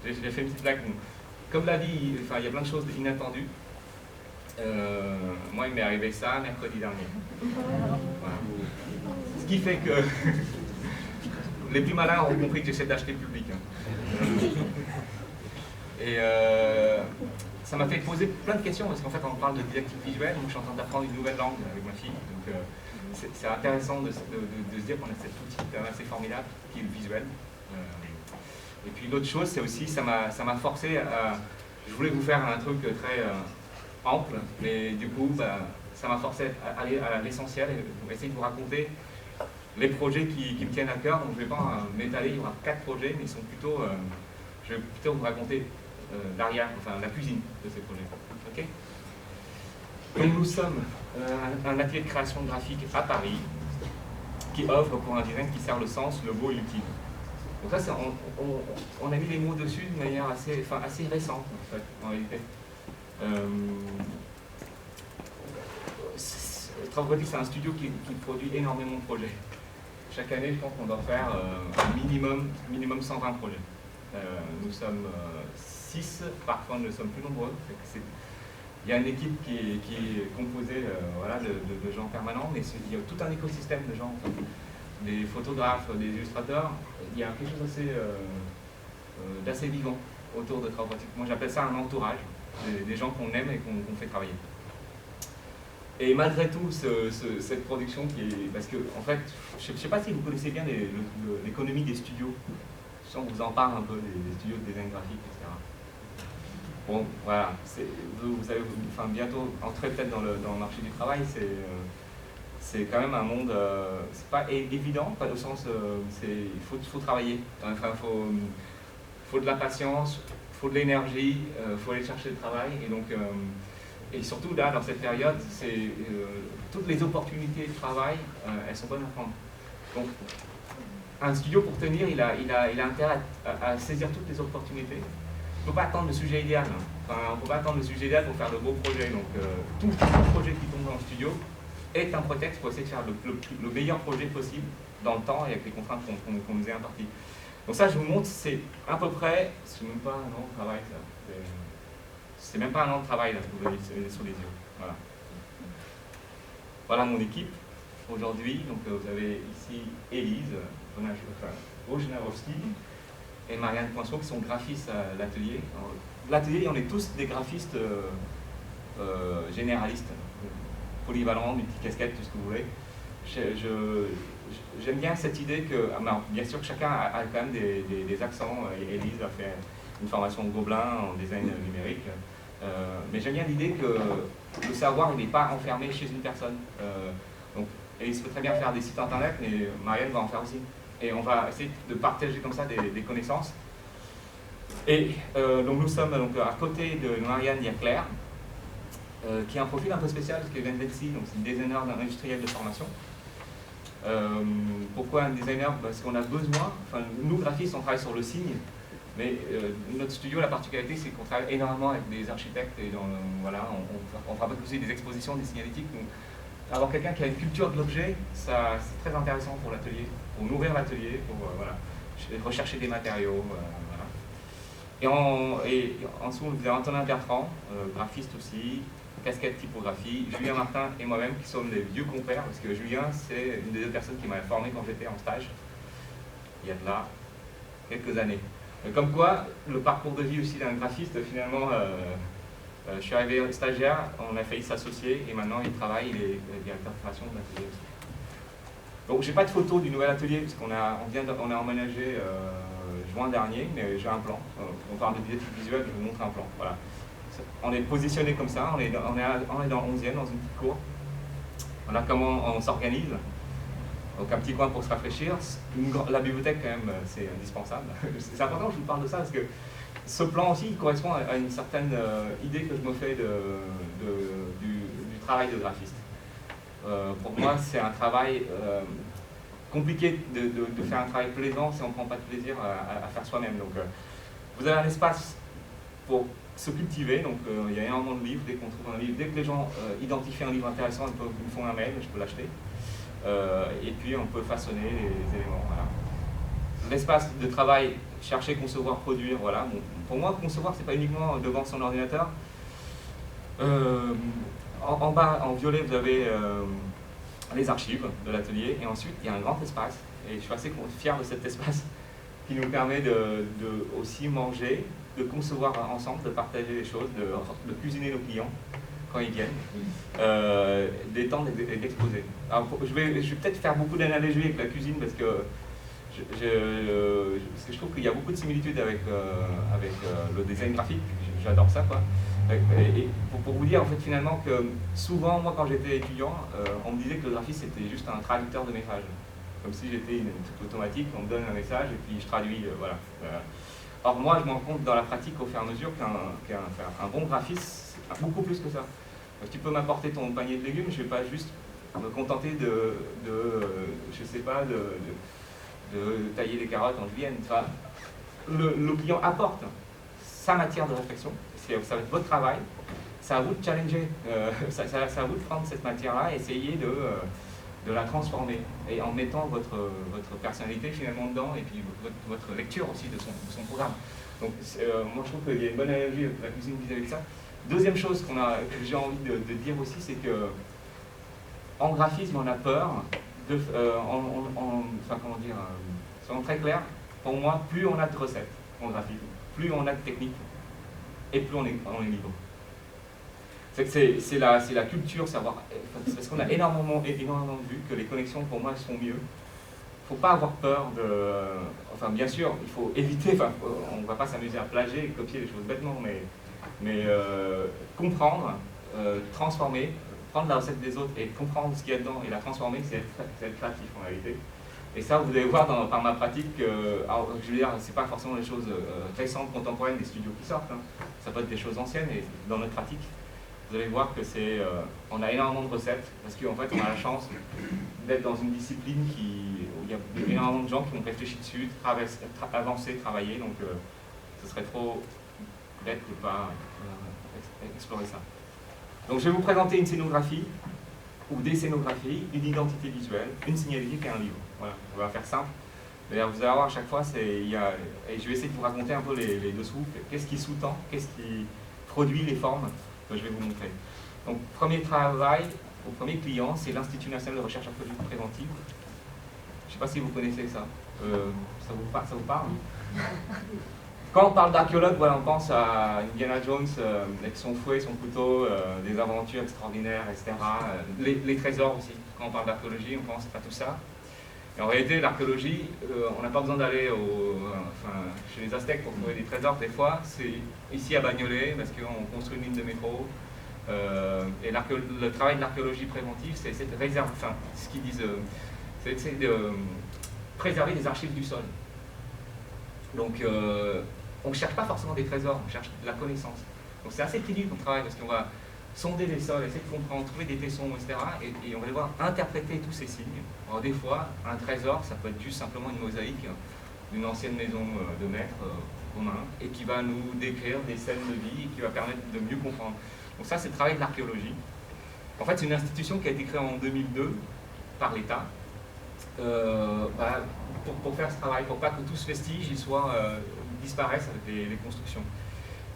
J'ai fait une petite blague. Comme l'a dit, enfin, il y a plein de choses inattendues. Moi, il m'est arrivé ça mercredi dernier. Voilà. Ce qui fait que les plus malins ont compris que j'essaie d'acheter public. Et ça m'a fait poser plein de questions, parce qu'en fait, on parle de didactique visuelle, donc je suis en train d'apprendre une nouvelle langue avec ma fille. Donc c'est intéressant de se dire qu'on a cet outil assez formidable qui est le visuel. Et puis l'autre chose, c'est aussi, ça m'a forcé à... Je voulais vous faire un truc très ample, mais du coup, ça m'a forcé à aller à l'essentiel et pour essayer de vous raconter les projets qui me tiennent à cœur. Donc je ne vais pas m'étaler, il y aura 4 projets, mais ils sont plutôt... je vais plutôt vous raconter l'arrière, enfin la cuisine de ces projets. Okay. Donc nous sommes un atelier de création graphique à Paris qui offre pour un design qui sert le sens, le beau et l'utile. Donc ça, on a mis les mots dessus de manière assez récente, en fait, en réalité. Travaux graphiques, c'est un studio qui produit énormément de projets. Chaque année, je pense qu'on doit faire un minimum 120 projets. Nous sommes 6, parfois nous sommes plus nombreux. Il y a une équipe qui est composée voilà, de gens permanents, mais il y a tout un écosystème de gens. Des photographes, des illustrateurs, il y a quelque chose d'assez vivant autour de travaux pratiques. Moi j'appelle ça un entourage, des gens qu'on aime et qu'on fait travailler. Et malgré tout, cette production qui est... Parce que, en fait, je ne sais pas si vous connaissez bien l'économie des studios. Je sens qu'on vous en parle un peu, des studios de design graphique, etc. Bon, voilà, vous allez bientôt entrer peut-être dans le marché du travail, c'est quand même un monde, c'est pas évident, pas au sens, il faut travailler, enfin, faut de la patience, il faut de l'énergie, il faut aller chercher le travail, et donc, et surtout là, dans cette période, toutes les opportunités de travail, elles sont bonnes à prendre. Donc, un studio pour tenir, il a intérêt à saisir toutes les opportunités. On ne peut pas attendre le sujet idéal, enfin, on ne peut pas attendre le sujet idéal pour faire de beaux projets, donc tout projet qui tombe dans le studio est un prétexte pour essayer de faire le meilleur projet possible dans le temps et avec les contraintes qu'on nous est imparties. Donc ça, je vous montre, c'est à peu près, c'est même pas un an de travail, ça. C'est même pas un an de travail, là, que vous avez sous les yeux. Voilà. Voilà mon équipe aujourd'hui. Donc vous avez ici Élise Wojnarowski et Marianne Poinceau qui sont graphistes à l'atelier. L'atelier, on est tous des graphistes généralistes. Polyvalent, multicasquette, tout ce que vous voulez. J'aime bien cette idée que, bien sûr, chacun a quand même des accents. Élise a fait une formation Gobelin en design numérique, mais j'aime bien l'idée que le savoir il n'est pas enfermé chez une personne. Donc, Élise peut très bien faire des sites internet, mais Marianne va en faire aussi. Et on va essayer de partager comme ça des connaissances. Et donc nous sommes donc, à côté de Marianne, il y a Claire. Qui a un profil un peu spécial, parce qu'elle vient de l'ENSI, donc c'est une designer industriel de formation. Pourquoi un designer? Parce qu'on a besoin, enfin nous graphistes on travaille sur le signe, mais notre studio, la particularité c'est qu'on travaille énormément avec des architectes, et voilà, on fabrique aussi des expositions, des signalétiques. Donc, avoir quelqu'un qui a une culture de l'objet, c'est très intéressant pour l'atelier, pour nourrir l'atelier, pour voilà, rechercher des matériaux. Voilà. Et en dessous, vous avez Antonin Bertrand, graphiste aussi, casquette typographie, Julien Martin et moi-même qui sommes des vieux compères, parce que Julien, c'est une des deux personnes qui m'a formé quand j'étais en stage, il y a de là quelques années. Comme quoi, le parcours de vie aussi d'un graphiste, finalement, je suis arrivé stagiaire, on a failli s'associer, et maintenant il travaille, il est directeur de création de l'atelier aussi. Donc j'ai pas de photo du nouvel atelier, parce qu'on a emménagé juin dernier, mais j'ai un plan. On parle de didactique visuelle, je vous montre un plan. Voilà. On est positionné comme ça, on est dans le 11e, dans une petite cour. Voilà comment on s'organise. Donc un petit coin pour se rafraîchir. La bibliothèque, quand même, c'est indispensable. C'est important que je vous parle de ça, parce que ce plan aussi, il correspond à une certaine idée que je me fais du travail de graphiste. Pour moi, c'est un travail compliqué de faire un travail plaisant si on ne prend pas de plaisir à faire soi-même. Donc vous avez un espace pour se cultiver, donc il y a énormément de livres. Dès qu'on trouve un livre, dès que les gens identifient un livre intéressant, ils me font un mail, je peux l'acheter. Et puis on peut façonner les éléments. Voilà. l'espace de travail, chercher, concevoir, produire, voilà. Bon, pour moi, concevoir, c'est pas uniquement devant son ordinateur. En bas, en violet, vous avez les archives de l'atelier, et ensuite, il y a un grand espace, et je suis assez fier de cet espace qui nous permet de aussi manger, de concevoir ensemble, de partager les choses, de cuisiner nos clients quand ils viennent, d'étendre et d'exposer. Alors, je vais peut-être faire beaucoup d'analogies avec la cuisine parce que je trouve qu'il y a beaucoup de similitudes avec le design graphique. J'adore ça, quoi. Et pour vous dire en fait finalement que souvent, moi quand j'étais étudiant, on me disait que le graphiste c'était juste un traducteur de messages. Comme si j'étais une truc automatique, on me donne un message et puis je traduis, voilà. Or moi je me rends compte dans la pratique au fur et à mesure qu'un bon graphiste, c'est beaucoup plus que ça. Donc, tu peux m'apporter ton panier de légumes, je ne vais pas juste me contenter je sais pas, de tailler des carottes en julienne. Enfin, le client apporte sa matière de réflexion, ça va être votre travail, c'est à vous de challenger, c'est à vous de prendre cette matière-là et essayer de la transformer, et en mettant votre personnalité finalement dedans, et puis votre lecture aussi de son programme. Donc moi je trouve qu'il y a une bonne analogie avec la cuisine vis-à-vis de ça. Deuxième chose que j'ai envie de dire aussi, c'est que en graphisme on a peur, enfin comment dire, soyons très clairs, pour moi plus on a de recettes en graphisme, plus on a de techniques, et plus on est libre. C'est la culture, savoir, parce qu'on a énormément vu que les connexions pour moi sont mieux. Il ne faut pas avoir peur enfin bien sûr, il faut éviter, on ne va pas s'amuser à plager et copier les choses bêtement, mais comprendre, transformer, prendre la recette des autres et comprendre ce qu'il y a dedans et la transformer, c'est être créatif en réalité. Et ça, vous allez voir par ma pratique, alors, je veux dire, c'est pas forcément les choses récentes, contemporaines des studios qui sortent, hein. Ça peut être des choses anciennes, et dans notre pratique, vous allez voir que on a énormément de recettes, parce qu'en fait, on a la chance d'être dans une discipline où il y a énormément de gens qui ont réfléchi dessus, avancé, travaillé, donc ce serait trop bête de ne pas explorer ça. Donc je vais vous présenter une scénographie, ou des scénographies, une identité visuelle, une signalétique et un livre. Voilà, on va faire simple. D'ailleurs, vous allez voir à chaque fois, et je vais essayer de vous raconter un peu les dessous, qu'est-ce qui sous-tend, qu'est-ce qui produit les formes que je vais vous montrer. Donc, premier travail, au premier client, c'est l'Institut national de recherche archéologique préventive. Je ne sais pas si vous connaissez ça. Ça vous parle? Quand on parle d'archéologue, voilà, on pense à Indiana Jones avec son fouet, son couteau, des aventures extraordinaires, etc. Les trésors aussi. Quand on parle d'archéologie, on pense à tout ça. Et en réalité, l'archéologie, on n'a pas besoin d'aller chez les Aztèques pour trouver des trésors. Des fois, c'est ici à Bagnolet, parce qu'on construit une ligne de métro. Et le travail de l'archéologie préventive, c'est de réserver, ce qu'ils disent, c'est de préserver les archives du sol. Donc, on ne cherche pas forcément des trésors, on cherche de la connaissance. Donc c'est assez pénible comme travail, parce qu'on va sonder les sols, essayer de comprendre, trouver des tessons, etc. Et on va devoir interpréter tous ces signes. Alors des fois, un trésor, ça peut être juste simplement une mosaïque d'une ancienne maison de maître romain, et qui va nous décrire des scènes de vie, et qui va permettre de mieux comprendre. Donc ça, c'est le travail de l'archéologie. En fait, c'est une institution qui a été créée en 2002 par l'État, pour faire ce travail, pour pas que tout ce vestige disparaisse avec les constructions.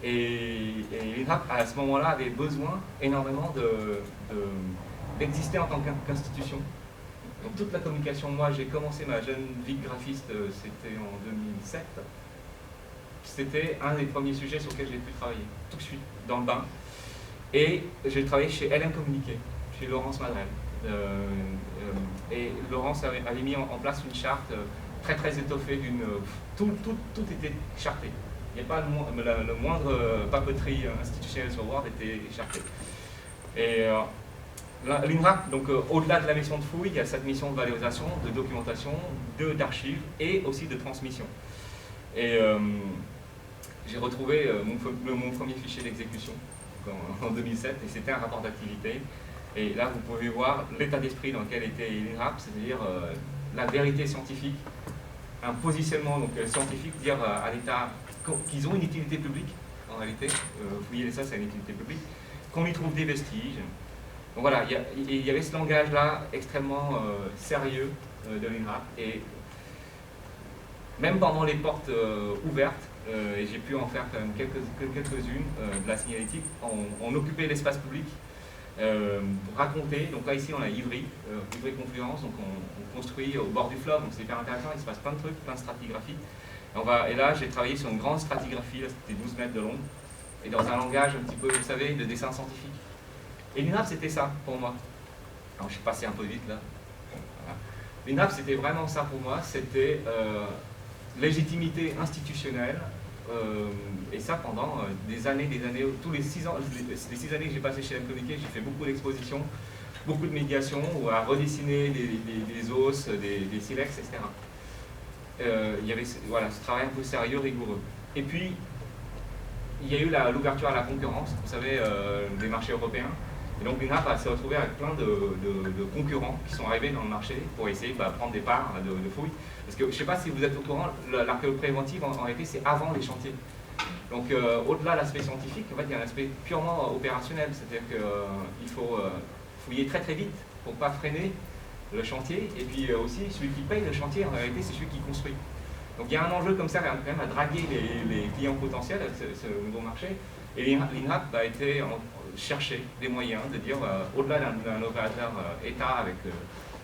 Et l'INRAP, à ce moment-là, avait besoin énormément d'exister en tant qu'institution. Donc toute la communication, moi j'ai commencé ma jeune vie de graphiste, c'était en 2007. C'était un des premiers sujets sur lesquels j'ai pu travailler, tout de suite, dans le bain. Et j'ai travaillé chez LM Communiqué, chez Laurence Madrel. Et Laurence avait mis en place une charte très très étoffée, tout était charté. Il n'y a pas le moindre papeterie institutionnelle sur Word était charté. Et l'INRAP, donc au-delà de la mission de fouille, il y a cette mission de valorisation, de documentation, d'archives et aussi de transmission. Et j'ai retrouvé mon premier fichier d'exécution en 2007, et c'était un rapport d'activité. Et là, vous pouvez voir l'état d'esprit dans lequel était l'INRAP, c'est-à-dire la vérité scientifique, un positionnement scientifique, dire à l'État qu'ils ont une utilité publique, en réalité, fouiller ça, c'est une utilité publique, qu'on y trouve des vestiges. Donc voilà, il y avait ce langage-là extrêmement sérieux de l'INRAP. Et même pendant les portes ouvertes, et j'ai pu en faire quand même quelques-unes de la signalétique, on occupait l'espace public pour raconter. Donc là ici on a Ivry Confluence, donc on construit au bord du fleuve, donc c'est hyper intéressant, il se passe plein de trucs, plein de stratigraphies. Et là j'ai travaillé sur une grande stratigraphie, c'était 12 mètres de long, et dans un langage un petit peu, vous savez, de dessin scientifique. Et l'INRAP c'était ça pour moi. Alors je suis passé un peu vite là. Voilà. L'INRAP c'était vraiment ça pour moi, c'était légitimité institutionnelle, et ça pendant des années, tous les 6 ans, les 6 années que j'ai passé chez Lemcommuniqué, j'ai fait beaucoup d'expositions, beaucoup de médiations, ou à redessiner des os, des silex, etc. Il y avait voilà, ce travail un peu sérieux, rigoureux. Et puis, il y a eu l'ouverture à la concurrence, vous savez, des marchés européens. Et donc l'INRAP s'est retrouvé avec plein de concurrents qui sont arrivés dans le marché pour essayer de prendre des parts de fouilles. Parce que je ne sais pas si vous êtes au courant, l'archéologie préventive en réalité c'est avant les chantiers. Donc au-delà de l'aspect scientifique, en fait, il y a un aspect purement opérationnel, c'est-à-dire qu'il faut fouiller très très vite pour ne pas freiner le chantier, et puis aussi celui qui paye le chantier en réalité c'est celui qui construit. Donc il y a un enjeu comme ça quand même à draguer les clients potentiels à ce nouveau marché, et l'INRAP a été chercher des moyens de dire, au-delà d'un opérateur État avec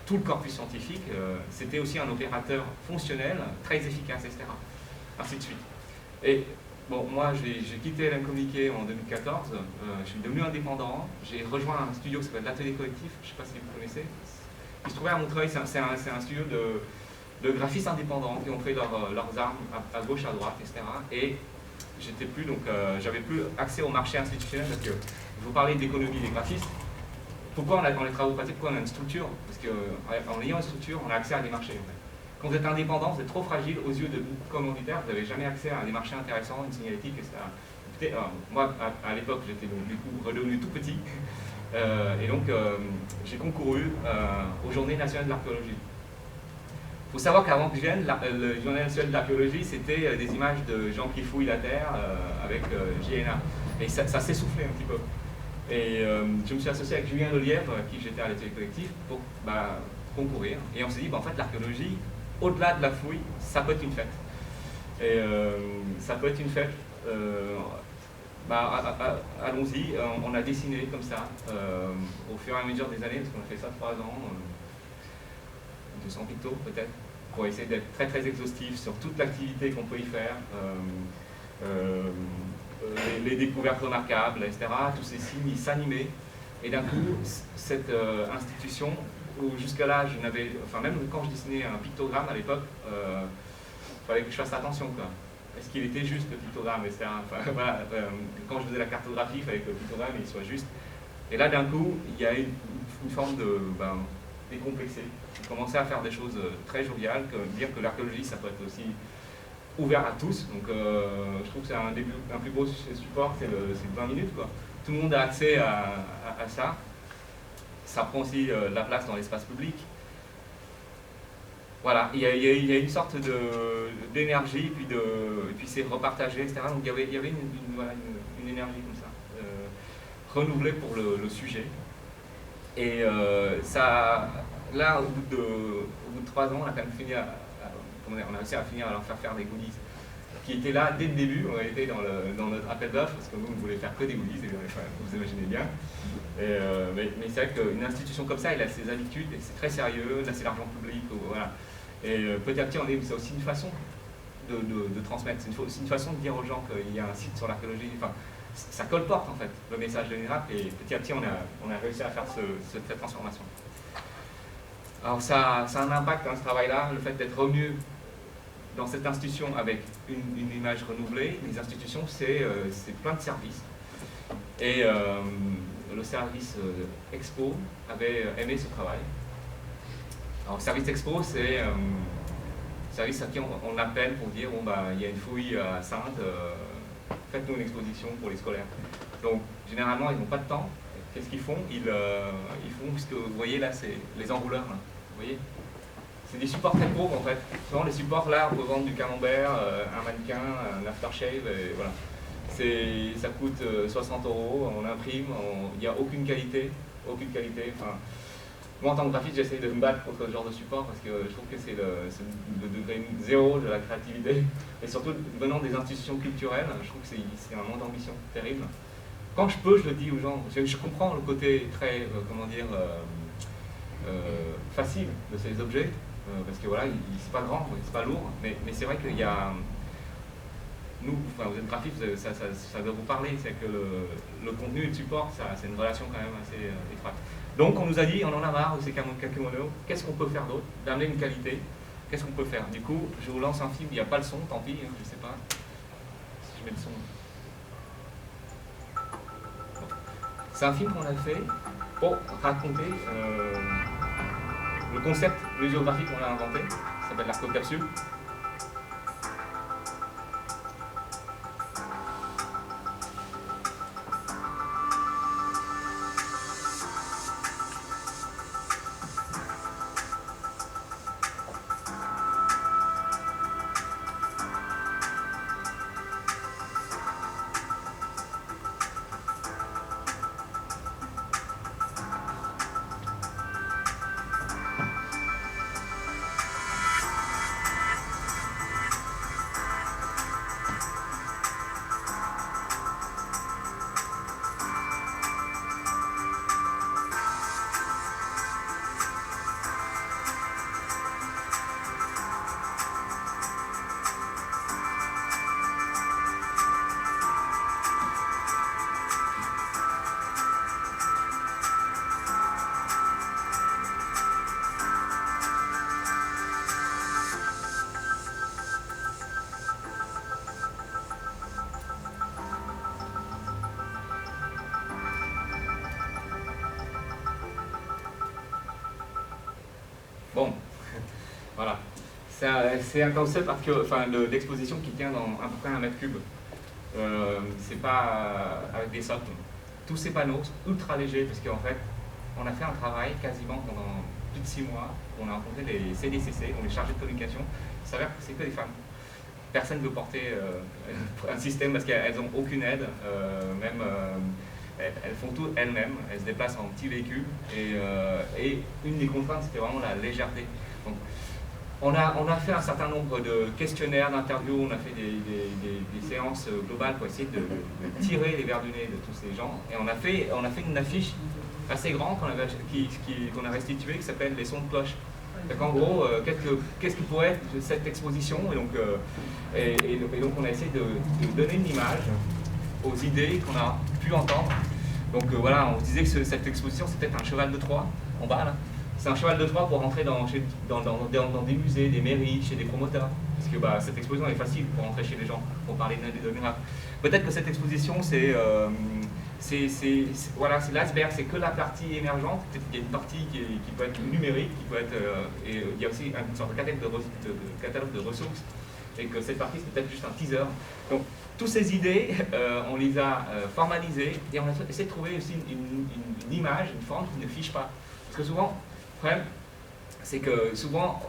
tout le corpus scientifique, c'était aussi un opérateur fonctionnel, très efficace, etc. Ainsi de suite. Et bon, moi j'ai quitté Lemcommuniqué en 2014, je suis devenu indépendant, j'ai rejoint un studio qui s'appelle l'Atelier Collectif, je ne sais pas si vous connaissez. Il se trouvait à Montreuil, c'est un studio de graphistes indépendants qui ont fait leurs armes à gauche, à droite, etc. Et j'étais plus, donc j'avais plus accès au marché institutionnel parce que je vous parlais d'économie des graphistes. Pourquoi on a dans les travaux pratiques, pourquoi on a une structure? Parce qu'en ayant une structure, on a accès à des marchés. En fait. Quand vous êtes indépendant, vous êtes trop fragile aux yeux de commanditaires, vous n'avez jamais accès à des marchés intéressants, une signalétique, etc. Moi, à l'époque, j'étais donc du coup redevenu tout petit, et donc j'ai concouru aux Journées nationales de l'archéologie. Il faut savoir qu'avant que je vienne, le Journée nationale de l'archéologie, c'était des images de gens qui fouillent la terre avec JNA. Et ça s'essoufflait un petit peu. Et je me suis associé avec Julien Lelièvre, avec qui j'étais à l'atelier collectif, pour concourir. Et on s'est dit, en fait, l'archéologie, au-delà de la fouille, ça peut être une fête. Et ça peut être une fête. Allons-y, on a dessiné comme ça, au fur et à mesure des années, parce qu'on a fait ça 3 ans, 200 pictos peut-être, pour essayer d'être très très exhaustif sur toute l'activité qu'on peut y faire. Les découvertes remarquables, etc., tous ces signes, ils s'animaient. Et d'un coup, cette institution, où jusqu'à là, je n'avais, enfin même quand je dessinais un pictogramme à l'époque, il fallait que je fasse attention, quoi. Est-ce qu'il était juste le pictogramme, etc. Enfin, voilà, quand je faisais la cartographie, il fallait que le pictogramme il soit juste. Et là, d'un coup, il y a une forme de décomplexé. J'ai commencé à faire des choses très joviales, dire que l'archéologie, ça peut être aussi ouvert à tous, donc je trouve que c'est un plus beau support, c'est 20 minutes, quoi. Tout le monde a accès à ça. Ça prend aussi de la place dans l'espace public. Voilà, il y a une sorte d'énergie, et puis c'est repartagé, etc. Donc il y avait une énergie comme ça, renouvelée pour le sujet. Et ça, là, au bout de 3 ans, on a quand même fini on a réussi à finir à leur faire des goodies qui étaient là dès le début. On était dans notre appel d'offres parce que nous on voulait faire que des goodies, vous imaginez bien. Mais c'est vrai qu'une institution comme ça, elle a ses habitudes, et c'est très sérieux, là c'est l'argent public, voilà. Et petit à petit, c'est aussi une façon de transmettre, c'est aussi une façon de dire aux gens qu'il y a un site sur l'archéologie. Enfin, ça colporte en fait le message de l'INRAP, et petit à petit on a réussi à faire cette transformation. Alors ça a un impact, ce travail-là, le fait d'être revenu dans cette institution avec une image renouvelée. Les institutions, c'est plein de services. Et le service Expo avait aimé ce travail. Alors, le service Expo, c'est un service à qui on appelle pour dire, bon, il y a une fouille à Saintes, faites-nous une exposition pour les scolaires. Donc, généralement, ils n'ont pas de temps. Qu'est-ce qu'ils font? Ils font ce que vous voyez là, c'est les enrouleurs. Là. Vous voyez? C'est des supports très pauvres en fait. Souvent les supports là, on peut vendre du camembert, un mannequin, un aftershave, et voilà. Ça coûte 60 €, on imprime, il n'y a aucune qualité. Enfin, Moi, en tant que graphiste, j'essaye de me battre contre ce genre de support parce que je trouve que c'est le degré zéro de la créativité. Et surtout, venant des institutions culturelles, je trouve que c'est un manque d'ambition terrible. Quand je peux, je le dis aux gens. Je comprends le côté très, facile de ces objets, parce que voilà, c'est pas grand, c'est pas lourd, mais c'est vrai qu'il y a... Nous, enfin, vous êtes graphiste, ça doit vous parler, c'est que le contenu et le support, c'est une relation quand même assez étroite. Donc on nous a dit, on en a marre de ces kakémonos, qu'est-ce qu'on peut faire d'autre? D'amener une qualité, qu'est-ce qu'on peut faire? Du coup, je vous lance un film, il n'y a pas le son, tant pis, hein, je sais pas si je mets le son. Bon. C'est un film qu'on a fait pour raconter le concept muséographique qu'on a inventé, ça s'appelle l'arcocapsule. Bon, voilà. C'est un concept parce que enfin, l'exposition qui tient dans à peu près 1 mètre cube. C'est pas avec des socles. Tous ces panneaux sont ultra légers parce qu'en fait, on a fait un travail quasiment pendant plus de 6 mois. On a rencontré les CDCC, on est chargés de communication. Il s'avère que c'est que des femmes. Personne ne veut porter un système parce qu'elles n'ont aucune aide, même elles font tout elles-mêmes, elles se déplacent en petits véhicules et une des contraintes c'était vraiment la légèreté. Donc, on a fait un certain nombre de questionnaires, d'interviews, on a fait des séances globales pour essayer de tirer les verres du nez de tous ces gens et on a fait une affiche assez grande qu'on a restituée qui s'appelle Les sons de cloche. Donc en gros, qu'est-ce que pourrait être cette exposition et donc on a essayé de donner une image aux idées qu'on a pu entendre. Donc voilà, on se disait que cette exposition c'était un cheval de Troie, en bas là. C'est un cheval de Troie pour rentrer dans des musées, des mairies, chez des promoteurs. Parce que cette exposition est facile pour rentrer chez les gens, pour parler de miracles. Peut-être que cette exposition c'est l'iceberg, c'est que la partie émergente. Il y a une partie qui peut être numérique, qui peut être, et il y a aussi une sorte de catalogue de ressources, et que cette partie c'est peut-être juste un teaser. Donc toutes ces idées, on les a formalisées et on a essayé de trouver aussi une image, une forme qui ne fiche pas. Parce que souvent, le problème, c'est que souvent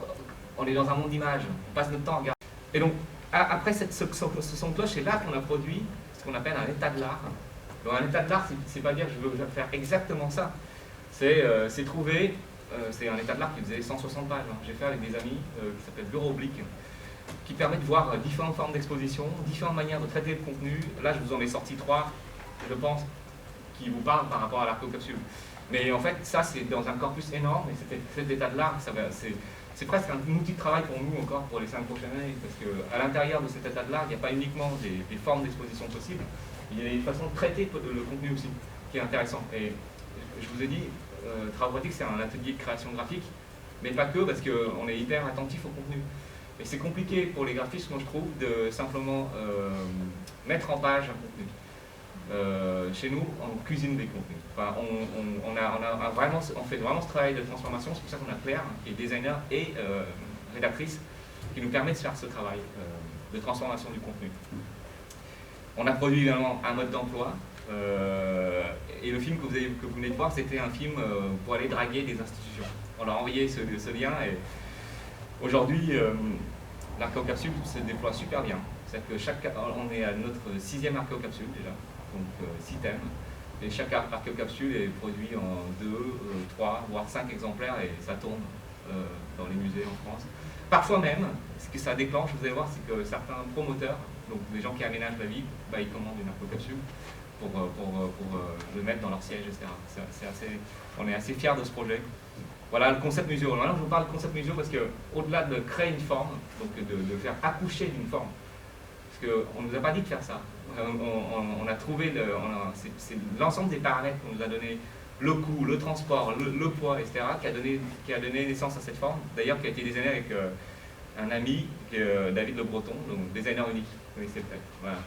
on est dans un monde d'images, on passe notre temps à regarder. Et donc après ce son de cloche, c'est là qu'on a produit ce qu'on appelle un état de l'art. Donc un état de l'art, c'est pas dire je veux faire exactement ça. C'est trouver, c'est un état de l'art qui faisait 160 pages. J'ai fait avec des amis qui s'appelle Bureau Oblique, qui permet de voir différentes formes d'exposition, différentes manières de traiter le contenu. Là, je vous en ai sorti 3, je pense, qui vous parlent par rapport à l'arcocapsule. Mais en fait, ça, c'est dans un corpus énorme, et cet état de l'art, c'est presque un outil de travail pour nous encore pour les 5 prochaines années, parce qu'à l'intérieur de cet état de l'art, il n'y a pas uniquement des formes d'exposition possibles, il y a une façon de traiter le contenu aussi, qui est intéressant. Et je vous ai dit, Travaux Pratiques, c'est un atelier de création graphique, mais pas que, parce qu'on est hyper attentif au contenu. Et c'est compliqué pour les graphistes, moi je trouve, de simplement mettre en page un contenu. Chez nous, on cuisine des contenus. Enfin, on fait vraiment ce travail de transformation, c'est pour ça qu'on a Claire, qui est designer et rédactrice, qui nous permet de faire ce travail de transformation du contenu. On a produit également un mode d'emploi, et le film que vous venez de voir, c'était un film pour aller draguer des institutions. On leur a envoyé ce lien, et aujourd'hui, l'archéocapsule se déploie super bien. C'est-à-dire que on est à notre 6e archéocapsule déjà, donc 6 thèmes. Et chaque archéocapsule est produit en 2, 3, voire 5 exemplaires et ça tourne dans les musées en France. Parfois même, ce que ça déclenche, vous allez voir, c'est que certains promoteurs, donc des gens qui aménagent la ville, bah, ils commandent une archéocapsule pour le mettre dans leur siège, etc. On est assez fiers de ce projet. Voilà le concept museo. Maintenant, je vous parle de concept museo parce qu'au-delà de créer une forme, donc de faire accoucher d'une forme, parce qu'on ne nous a pas dit de faire ça. On a trouvé, c'est l'ensemble des paramètres qu'on nous a donné, le coût, le transport, le poids, etc., qui a donné naissance à cette forme. D'ailleurs, qui a été designé avec un ami, David Le Breton, donc designer unique. Vous connaissez peut-être. Voilà.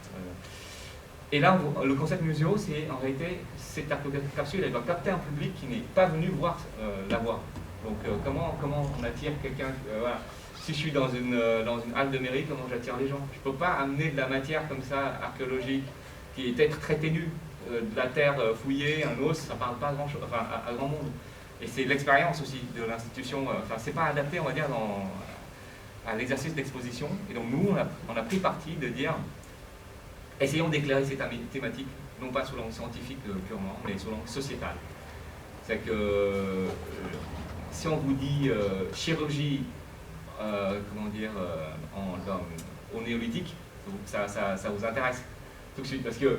Et là, le concept museo, c'est en réalité, cette archéocapsule, elle va capter un public qui n'est pas venu voir la voir. Donc, comment on attire quelqu'un voilà. Si je suis dans une halle de mairie, comment j'attire les gens? Je ne peux pas amener de la matière comme ça, archéologique, qui est peut-être très ténue, de la terre fouillée, un os, ça ne parle pas à grand monde. Et c'est l'expérience aussi de l'institution, enfin, c'est pas adapté, on va dire, à l'exercice d'exposition. Et donc, nous, on a pris parti de dire, essayons d'éclairer ces thématiques, non pas sous l'angle scientifique purement, mais sous l'angle sociétal. C'est que si on vous dit chirurgie, comment dire, au néolithique, ça vous intéresse tout de suite, parce que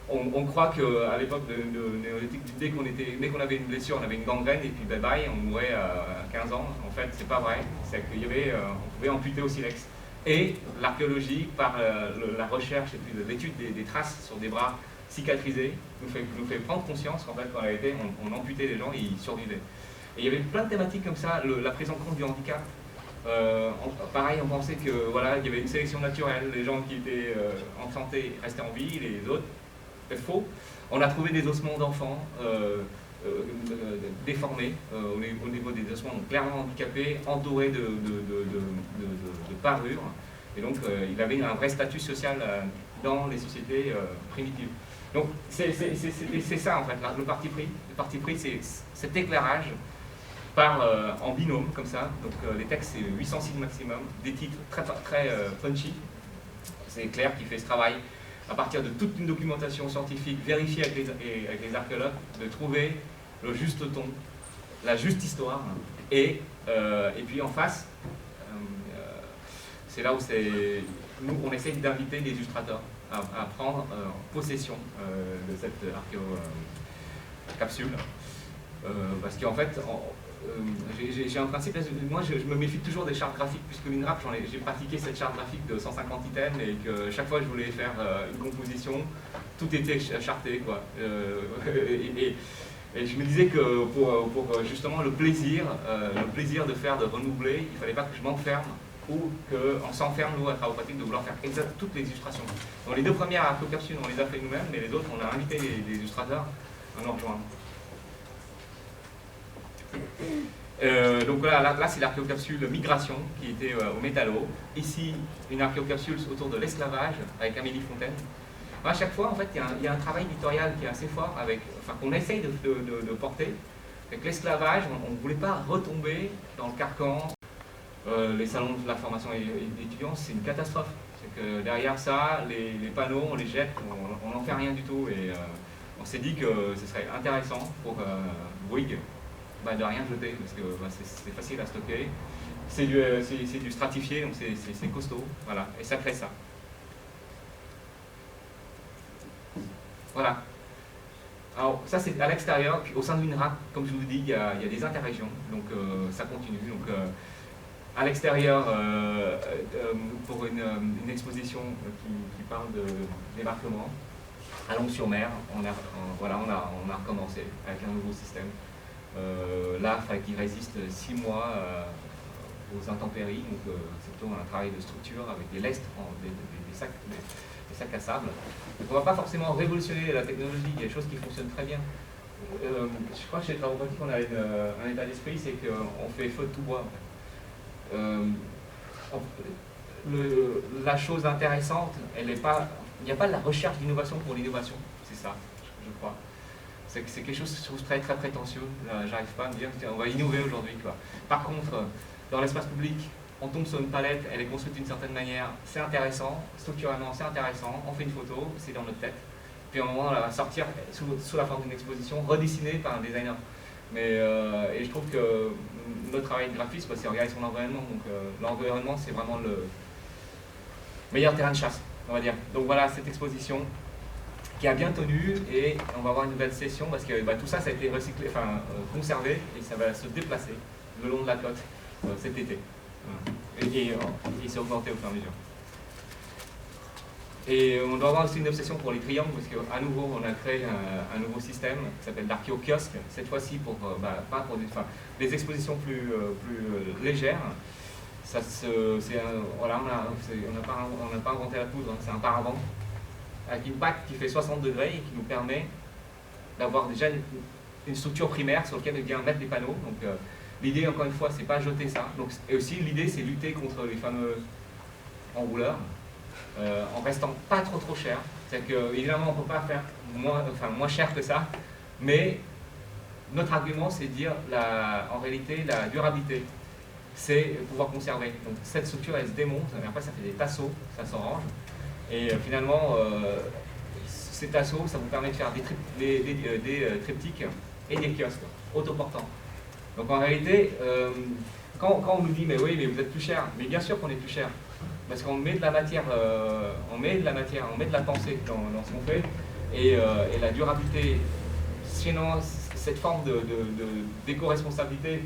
on croit qu'à l'époque de néolithique, dès qu'on avait une blessure, on avait une gangrène et puis bye bye, on mourait à 15 ans. En fait, c'est pas vrai, c'est qu'il y avait, on pouvait amputer au silex. Et l'archéologie, par la recherche et puis l'étude des traces sur des bras cicatrisés, nous fait prendre conscience qu'en fait, quand on amputait les gens, ils survivaient. Et il y avait plein de thématiques comme ça, la prise en compte du handicap. Pareil, on pensait que voilà, il y avait une sélection naturelle, les gens qui étaient en santé restaient en vie, les autres, c'est faux. On a trouvé des ossements d'enfants déformés au niveau des ossements, donc clairement handicapés, entourés de parures. Et donc, il avait un vrai statut social dans les sociétés primitives. Donc, c'est ça en fait, le parti pris. Le parti pris, c'est cet éclairage en binôme, comme ça. Donc les textes, c'est 800 signes maximum, des titres très punchy. C'est Claire qui fait ce travail à partir de toute une documentation scientifique vérifiée avec les archéologues, de trouver le juste ton, la juste histoire. Et puis en face, c'est là où nous, on essaie d'inviter les illustrateurs à prendre possession de cette archéocapsule. Parce qu'en fait, j'ai un principe, moi je me méfie toujours des chartes graphiques, puisque l'INRAP, j'ai pratiqué cette charte graphique de 150 items et que chaque fois que je voulais faire une composition, tout était charté, quoi. Et je me disais que pour justement le plaisir de faire, de renouveler, il ne fallait pas que je m'enferme ou qu'on s'enferme, nous, à travaux pratiques, de vouloir faire toutes les illustrations. Dans les deux premières archéocapsules, on les a fait nous-mêmes, mais les autres, on a invité les illustrateurs à nous rejoindre. Donc voilà, là c'est l'archéocapsule Migration qui était au Métallo. Ici, une archéocapsule autour de l'esclavage avec Amélie Fontaine. À chaque fois, en fait, il y a un travail éditorial qui est assez fort, qu'on essaye de porter. Avec l'esclavage, on ne voulait pas retomber dans le carcan. Les salons de la formation étudiante, c'est une catastrophe. C'est que derrière ça, les panneaux, on les jette, on n'en fait rien du tout. Et on s'est dit que ce serait intéressant pour Bouygues de rien jeter, parce que c'est facile à stocker. C'est du stratifié, donc c'est costaud. Voilà, et ça crée ça. Voilà. Alors ça c'est à l'extérieur, puis au sein de l'INRAP, comme je vous dis, il y a des interrégions, donc ça continue. Donc à l'extérieur, pour une exposition qui parle de débarquement, à Longues-sur-Mer, on a recommencé avec un nouveau système. Là, il fallait qu'il résiste 6 mois aux intempéries, donc c'est plutôt un travail de structure avec des lestes, des sacs à sable. Donc on ne va pas forcément révolutionner la technologie, il y a des choses qui fonctionnent très bien. Je crois que chez les travaux pratiques, on a un état d'esprit, c'est qu'on fait feu de tout bois. En fait. La chose intéressante, il n'y a pas de la recherche d'innovation pour l'innovation, c'est ça, je crois. C'est quelque chose que je trouve très prétentieux. J'arrive pas à me dire on va innover aujourd'hui. Par contre, dans l'espace public, on tombe sur une palette, elle est construite d'une certaine manière, c'est intéressant, structurellement c'est intéressant, on fait une photo, c'est dans notre tête. puis à un moment, elle va sortir sous la forme d'une exposition redessinée par un designer. Et je trouve que notre travail de graphiste, c'est regarder son environnement. Donc l'environnement, c'est vraiment le meilleur terrain de chasse, on va dire. Donc voilà, cette exposition qui a bien tenu, et on va avoir une nouvelle session parce que tout ça, ça a été recyclé, conservé, et ça va se déplacer le long de la côte cet été. Et s'est augmenté au fur et à mesure. Et on doit avoir aussi une obsession pour les triangles, parce qu'à nouveau, on a créé un nouveau système qui s'appelle l'archéokiosque, cette fois-ci pour, pas pour des expositions plus légères. Voilà, on n'a pas inventé la poudre, hein, c'est un paravent avec une batte qui fait 60 degrés et qui nous permet d'avoir déjà une structure primaire sur laquelle vient mettre les panneaux. Donc l'idée, encore une fois, c'est pas jeter ça. Donc, et aussi l'idée, c'est lutter contre les fameux enrouleurs. En restant pas trop cher. C'est-à-dire qu'évidemment, on ne peut pas faire moins cher que ça, mais notre argument, c'est de dire, en réalité, la durabilité, c'est pouvoir conserver. Donc cette structure, elle se démonte, et après ça fait des tasseaux, ça s'arrange, et finalement, ces tasseaux, ça vous permet de faire des triptyques et des kiosques autoportants. Donc en réalité, quand on nous dit, mais oui, mais vous êtes plus cher, mais bien sûr qu'on est plus cher. Parce qu'on met de la matière, on met de la pensée dans ce qu'on fait, et la durabilité, sinon cette forme d'éco-responsabilité,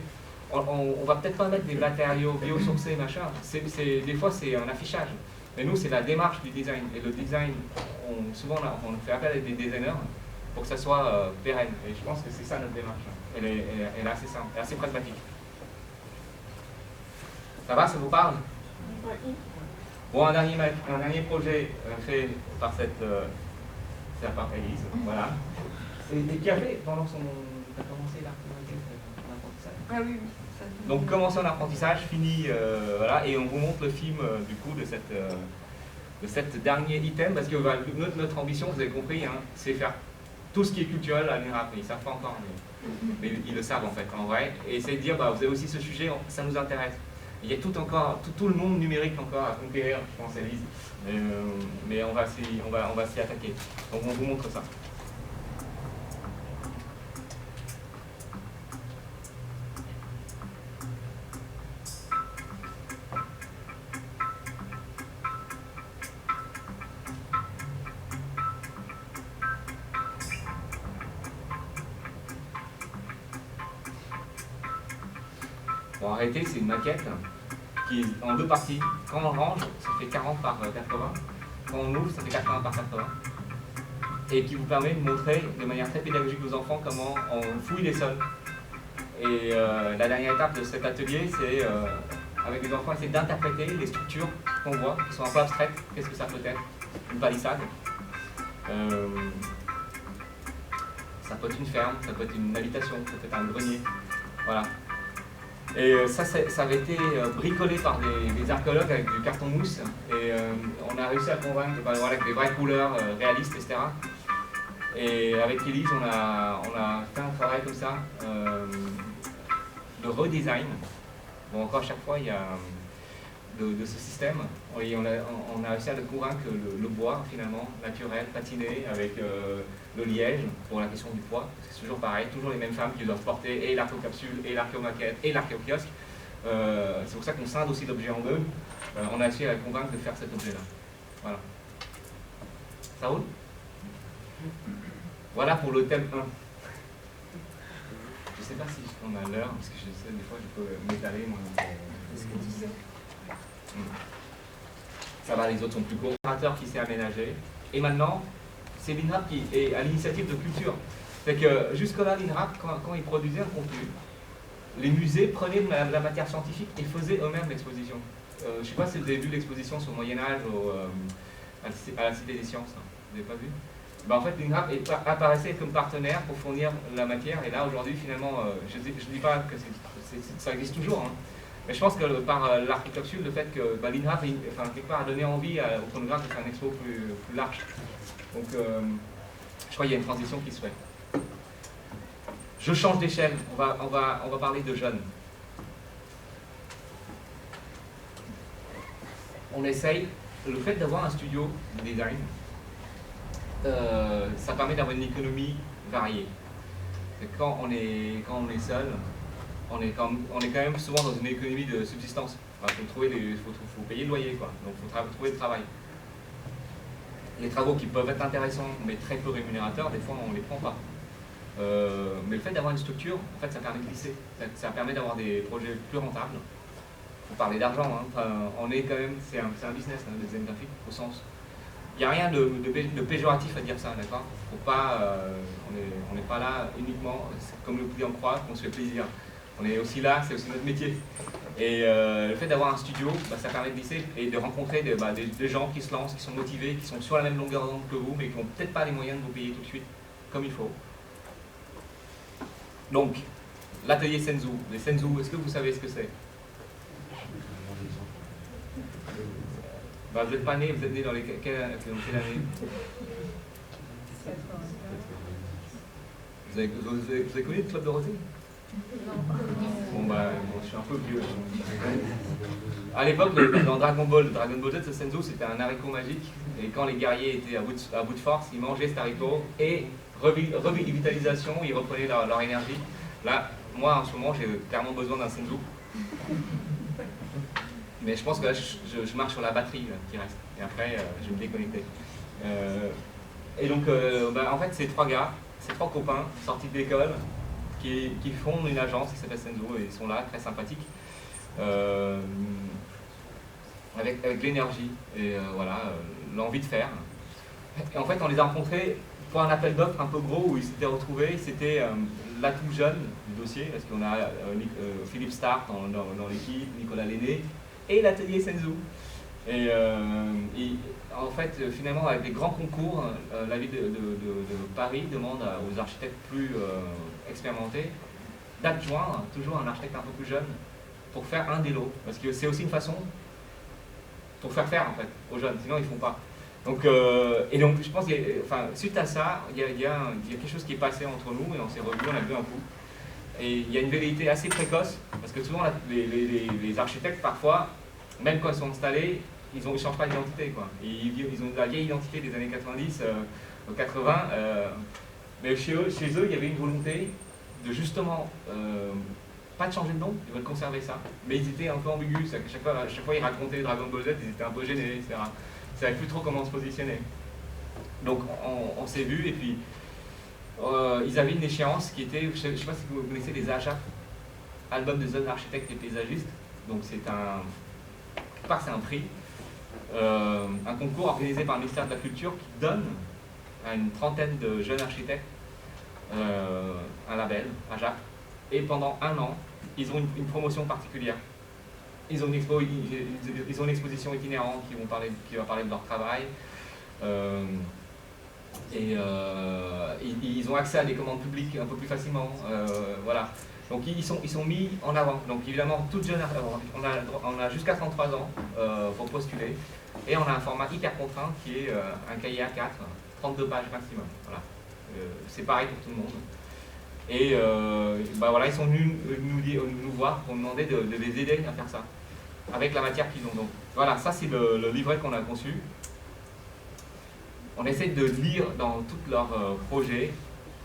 on va peut-être pas mettre des matériaux biosourcés, machin, des fois c'est un affichage, mais nous c'est la démarche du design, et le design, souvent on fait appel à des designers pour que ça soit pérenne, et je pense que c'est ça notre démarche, elle est assez simple, elle est assez pragmatique. Ça va, ça vous parle? Bon, un dernier projet fait par par Élise, voilà. Et qui avait, pendant tu as commencé l'apprentissage? Ah oui, oui. Ça Donc commencer en apprentissage, fini, voilà, et on vous montre le film du coup de cette dernier item, parce que notre ambition, vous avez compris, hein, c'est faire tout ce qui est culturel à l'INRAP. Ils ne savent pas encore, mais ils le savent en fait, en vrai. Et c'est de dire, vous avez aussi ce sujet, ça nous intéresse. Il y a tout le monde numérique encore à conquérir, je pense, Élise. Mais on va s'y attaquer. Donc on vous montre ça. Bon, en réalité, c'est une maquette qui est en deux parties. Quand on range, ça fait 40 par 80. Quand on ouvre, ça fait 80 par 80. Et qui vous permet de montrer de manière très pédagogique aux enfants comment on fouille les sols. Et la dernière étape de cet atelier, c'est avec les enfants essayer d'interpréter les structures qu'on voit, qui sont un peu abstraites. Qu'est-ce que ça peut être? Une palissade. Ça peut être une ferme, ça peut être une habitation, ça peut être un grenier. Voilà. Et ça avait été bricolé par des archéologues avec du carton mousse, et on a réussi à convaincre voilà, avec des vraies couleurs réalistes, etc. Et avec Élise, on a fait un travail comme ça de redesign. Bon, encore chaque fois, il y a de ce système, et on a réussi à le convaincre que le bois, finalement, naturel, patiné, avec le liège, pour la question du poids, parce que c'est toujours pareil, toujours les mêmes femmes qui doivent porter et l'archéocapsule, et l'archéomaquette, et l'archéokiosque. C'est pour ça qu'on scinde aussi l'objet en deux. On a réussi à la convaincre de faire cet objet-là. Voilà. Ça roule? Voilà pour le thème 1. Je ne sais pas si on a l'heure, parce que je sais, des fois, je peux m'étaler, moi. ce que tu disais. Ça va, les autres sont plus courts. L'opérateur qui s'est aménagé. Et maintenant, c'est l'INRAP qui est à l'initiative de culture. C'est que jusque-là, l'INRAP, quand il produisait un contenu, les musées prenaient de la matière scientifique et faisaient eux-mêmes l'exposition. Je ne sais pas si vous avez vu l'exposition sur le Moyen-Âge à la Cité des Sciences. Hein. Vous n'avez pas vu? Ben, en fait, l'INRAP apparaissait comme partenaire pour fournir la matière. Et là, aujourd'hui, finalement, je ne dis pas que ça existe toujours. Hein. Mais je pense que par l'archéocapsule, le fait que l'INRAP quelque part a donné envie au chronographe de faire une expo plus large. Donc je crois qu'il y a une transition qui se fait. Je change d'échelle, on va parler de jeunes. On essaye, le fait d'avoir un studio de design, ça permet d'avoir une économie variée. Quand on est seul, on est quand même souvent dans une économie de subsistance. Il faut payer le loyer, quoi. Donc il faut trouver le travail. Les travaux qui peuvent être intéressants mais très peu rémunérateurs, des fois on ne les prend pas. Mais le fait d'avoir une structure, en fait, ça permet de glisser. Ça permet d'avoir des projets plus rentables. Il faut parler d'argent, hein. Enfin, on est quand même, c'est un business, hein, le design graphique, au sens. Il n'y a rien de péjoratif à dire ça, d'accord? On n'est pas là uniquement, comme le client croit, qu'on se fait plaisir. On est aussi là, c'est aussi notre métier. Et le fait d'avoir un studio, ça permet de glisser et de rencontrer des gens qui se lancent, qui sont motivés, qui sont sur la même longueur d'onde que vous, mais qui n'ont peut-être pas les moyens de vous payer tout de suite comme il faut. Donc, l'atelier Senzu. Les Senzu, est-ce que vous savez ce que c'est? Vous n'êtes pas né, vous êtes né dans quelle année? Vous avez connu le Club Dorothée? Bon, je suis un peu vieux. À l'époque, dans Dragon Ball Z, ce Senzu, c'était un haricot magique. Et quand les guerriers étaient à bout de force, ils mangeaient cet haricot et revitalisation, ils reprenaient leur énergie. Là, moi, en ce moment, j'ai clairement besoin d'un Senzu. Mais je pense que là, je marche sur la batterie là, qui reste. Et après, je vais me déconnecter. Et donc, en fait, ces trois gars, ces trois copains sortis de l'école, qui font une agence qui s'appelle Senzu, et ils sont là, très sympathiques, avec l'énergie et l'envie de faire. Et en fait, on les a rencontrés pour un appel d'offres un peu gros où ils s'étaient retrouvés. C'était l'atout jeune du dossier, parce qu'on a Philippe Stark dans l'équipe, Nicolas Lenné, et l'atelier Senzu. Et en fait, finalement, avec des grands concours, la ville de Paris demande aux architectes plus expérimentés d'adjoindre toujours un architecte un peu plus jeune pour faire un des lots. Parce que c'est aussi une façon pour faire en fait aux jeunes, sinon ils ne font pas. Donc, et donc je pense que suite à ça, il y a quelque chose qui est passé entre nous et on s'est revus, on a bu un coup. Et il y a une velléité assez précoce, parce que souvent les architectes parfois, même quand ils sont installés, ils ne changent pas d'identité, quoi. Ils ont la vieille identité des années 90, 80, mais chez eux, il y avait une volonté de justement, pas de changer de nom, ils veulent conserver ça, mais ils étaient un peu ambigus, à chaque fois ils racontaient Dragon Ball Z, ils étaient un peu gênés, etc. Ils ne savaient plus trop comment se positionner. Donc on s'est vus, et puis ils avaient une échéance qui était, je ne sais pas si vous connaissez les AJAP, Album des jeunes architectes et paysagistes, donc c'est un prix, un concours organisé par le ministère de la Culture qui donne à une trentaine de jeunes architectes un label, AJAP, et pendant un an, ils ont une promotion particulière. Ils ont une exposition itinérante qui va parler de leur travail, et ils ont accès à des commandes publiques un peu plus facilement, voilà. Donc ils sont mis en avant. Donc évidemment, toute jeune, on a jusqu'à 33 ans pour postuler. Et on a un format hyper contraint qui est un cahier A4, 32 pages maximum. Voilà. C'est pareil pour tout le monde. Et ils sont venus nous voir pour nous demander de les aider à faire ça, avec la matière qu'ils ont. Donc voilà, ça c'est le livret qu'on a conçu. On essaie de lire dans tous leurs projets,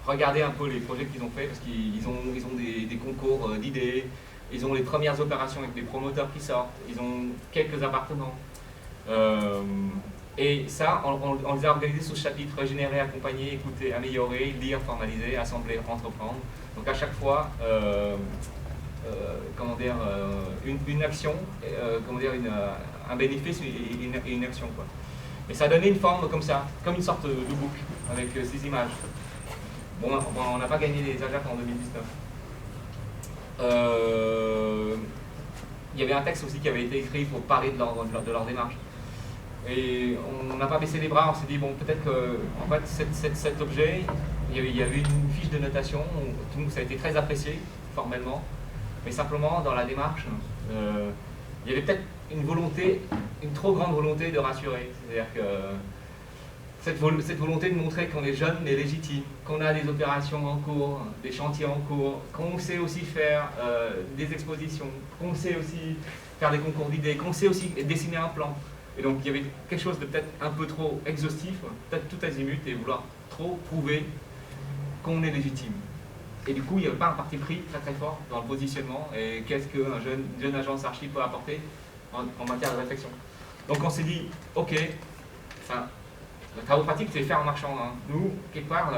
regarder un peu les projets qu'ils ont faits, parce qu'ils ont des concours d'idées, ils ont les premières opérations avec des promoteurs qui sortent, ils ont quelques appartements. Et ça, on les a organisés sous ce chapitre: régénérer, accompagner, écouter, améliorer, lire, formaliser, assembler, entreprendre. Donc à chaque fois, une action, un bénéfice et une action, quoi. Et ça a donné une forme comme ça, comme une sorte de book avec ces images. Bon, on n'a pas gagné les AJAP en 2019. Il y avait un texte aussi qui avait été écrit pour parler de leur démarche. Et on n'a pas baissé les bras, on s'est dit, bon, peut-être que en fait, cet objet, il y avait une fiche de notation, ça a été très apprécié formellement, mais simplement dans la démarche, il y avait peut-être une trop grande volonté de rassurer. C'est-à-dire que cette volonté de montrer qu'on est jeune mais légitime, qu'on a des opérations en cours, des chantiers en cours, qu'on sait aussi faire des expositions, qu'on sait aussi faire des concours d'idées, qu'on sait aussi dessiner un plan. Et donc il y avait quelque chose de peut-être un peu trop exhaustif, peut-être tout azimut, et vouloir trop prouver qu'on est légitime. Et du coup, il n'y avait pas un parti pris très très fort dans le positionnement, et qu'est-ce qu'une jeune agence archi peut apporter en matière de réflexion. Donc on s'est dit, ok, enfin, le travail pratique c'est faire en marchant. Hein. Nous, quelque part,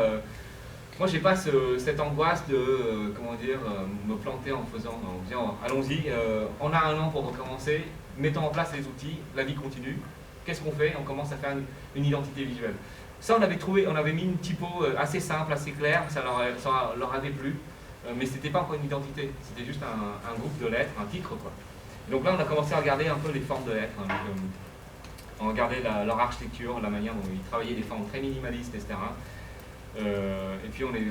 moi j'ai pas cette angoisse de, comment dire, me planter en disant, allons-y, on a un an pour recommencer, mettons en place les outils, la vie continue. Qu'est-ce qu'on fait? On commence à faire une identité visuelle. Ça, on avait mis une typo assez simple, assez claire, ça leur avait plu, mais c'était pas encore une identité, c'était juste un groupe de lettres, un titre, quoi. Et donc là, on a commencé à regarder un peu les formes de lettres. Hein, donc, on regardait leur architecture, la manière dont ils travaillaient, des formes très minimalistes, etc. Et puis on est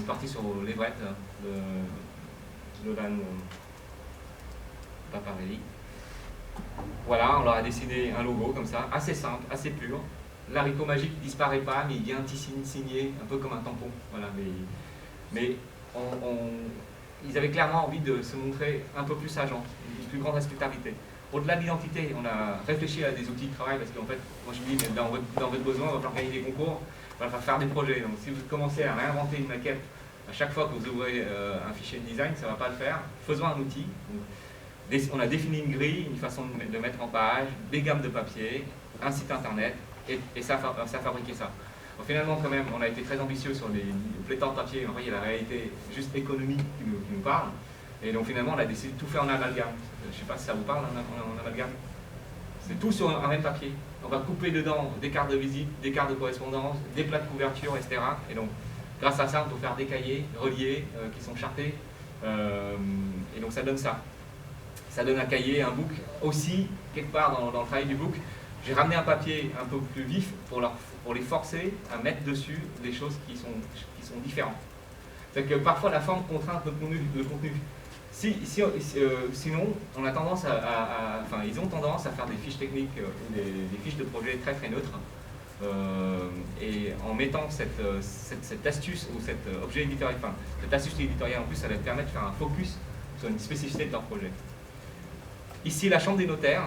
parti sur l'Everett de Lolan Paparelli. Voilà, on leur a dessiné un logo comme ça, assez simple, assez pur. L'haricot magique ne disparaît pas, mais il y a un petit signe signé, un peu comme un tampon. Voilà, mais ils avaient clairement envie de se montrer un peu plus agents, une plus grande respectabilité. Au-delà de l'identité, on a réfléchi à des outils de travail, parce qu'en fait, moi je me dis, mais dans votre besoin, on va falloir gagner des concours, il va falloir faire des projets. Donc si vous commencez à réinventer une maquette à chaque fois que vous ouvrez un fichier de design, ça ne va pas le faire. Faisons un outil. Donc, on a défini une grille, une façon de mettre en page, des gammes de papier, un site internet, et ça a fabriqué ça. Donc, finalement, quand même, on a été très ambitieux sur les pléthores de papier. En fait, il y a la réalité juste économique qui nous parle. Et donc finalement, on a décidé de tout faire en amalgame. Je ne sais pas si ça vous parle en amalgame. C'est tout sur un même papier. On va couper dedans des cartes de visite, des cartes de correspondance, des plats de couverture, etc. Et donc, grâce à ça, on peut faire des cahiers reliés qui sont chartés. Et donc, ça donne ça. Ça donne un cahier, un book. Aussi, quelque part dans le travail du book, j'ai ramené un papier un peu plus vif pour les forcer à mettre dessus des choses qui sont différentes. C'est-à-dire que parfois, la forme contraint le contenu. Sinon, on a tendance enfin, ils ont tendance à faire des fiches techniques ou des fiches de projet très très neutres. Et en mettant cette astuce ou cet objet éditorial, enfin, cette astuce éditoriale en plus, ça va permettre de faire un focus sur une spécificité de leur projet. Ici, la chambre des notaires,